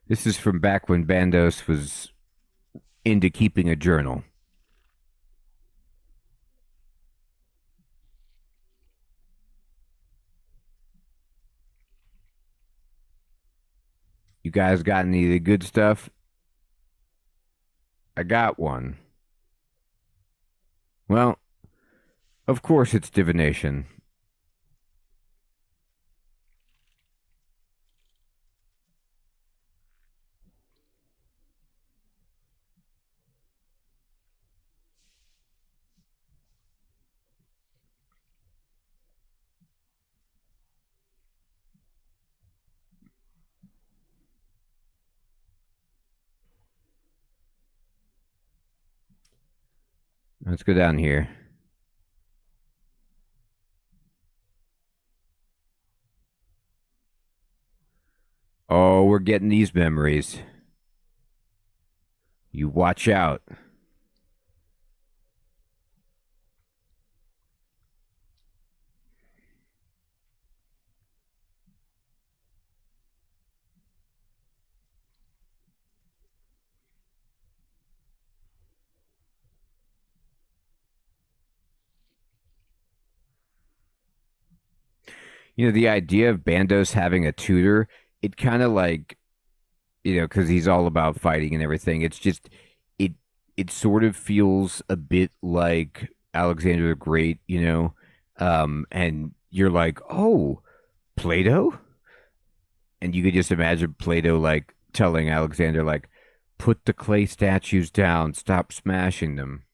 This is from back when Bandos was into keeping a journal. You guys got any of the good stuff? I got one. Well, of course it's divination. Let's go down here. Oh, we're getting these memories. You watch out. You know, the idea of Bandos having a tutor, it kind of like, because he's all about fighting and everything. It's just, it it sort of feels a bit like Alexander the Great, and you're like, oh, Plato? And you could just imagine Plato like telling Alexander, like, put the clay statues down, stop smashing them.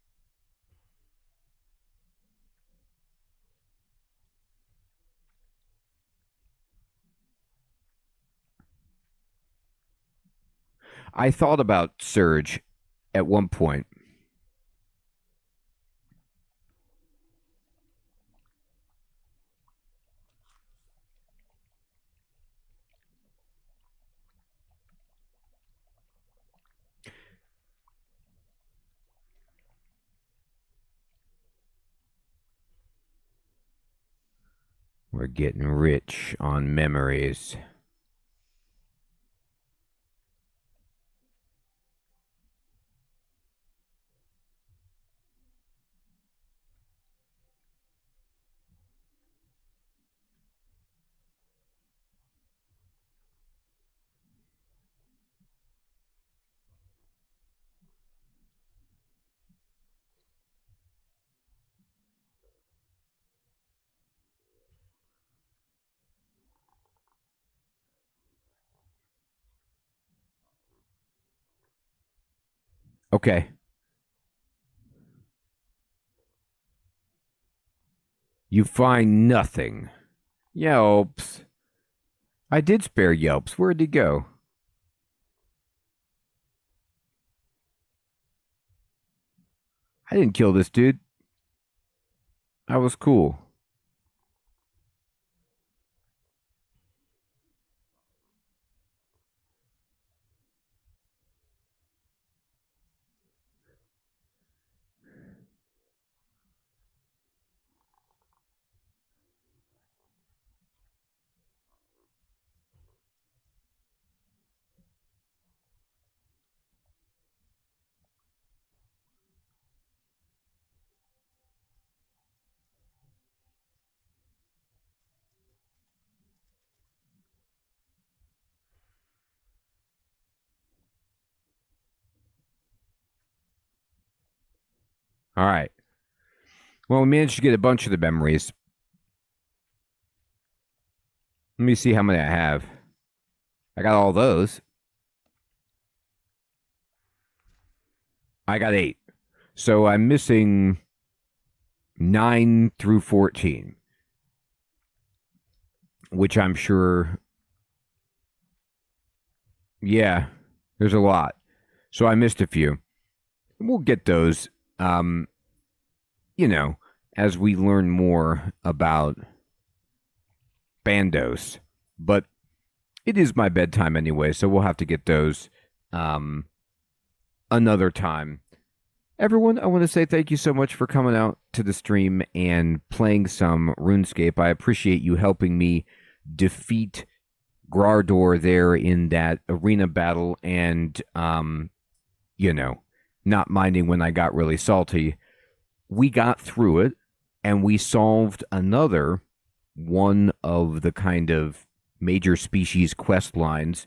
I thought about Surge at one point. We're getting rich on memories. Okay. You find nothing. Yelps. I did spare Yelps. Where'd he go? I didn't kill this dude. I was cool. All right. Well, we managed to get a bunch of the memories. Let me see how many I have. I got all those. I got 8. So I'm missing 9 through 14, which I'm sure, yeah, there's a lot. So I missed a few. We'll get those, you know, as we learn more about Bandos. But it is my bedtime anyway, so we'll have to get those another time. Everyone, I want to say thank you so much for coming out to the stream and playing some RuneScape. I appreciate you helping me defeat Grardor there in that arena battle and, you know, not minding when I got really salty. We got through it and we solved another one of the kind of major species quest lines,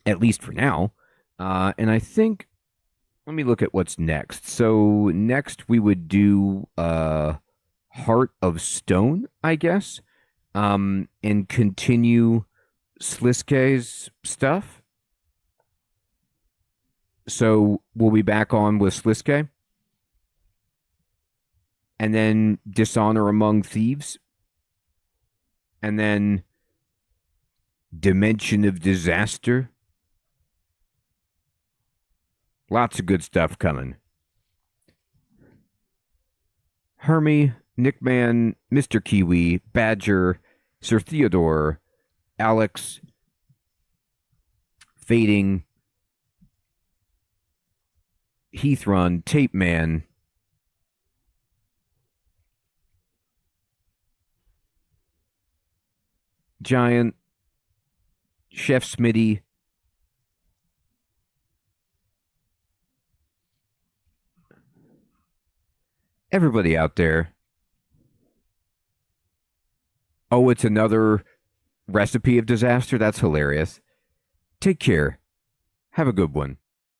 at least for now. And I think, let me look at what's next. So next we would do Heart of Stone, I guess, and continue Sliske's stuff. So we'll be back on with Sliske. And then Dishonor Among Thieves. And then Dimension of Disaster. Lots of good stuff coming. Hermie, Nickman, Mr. Kiwi, Badger, Sir Theodore, Alex, Fading, Heathrun, Tape Man, Giant, Chef Smitty, everybody out there. Oh, it's another recipe of disaster? That's hilarious. Take care. Have a good one.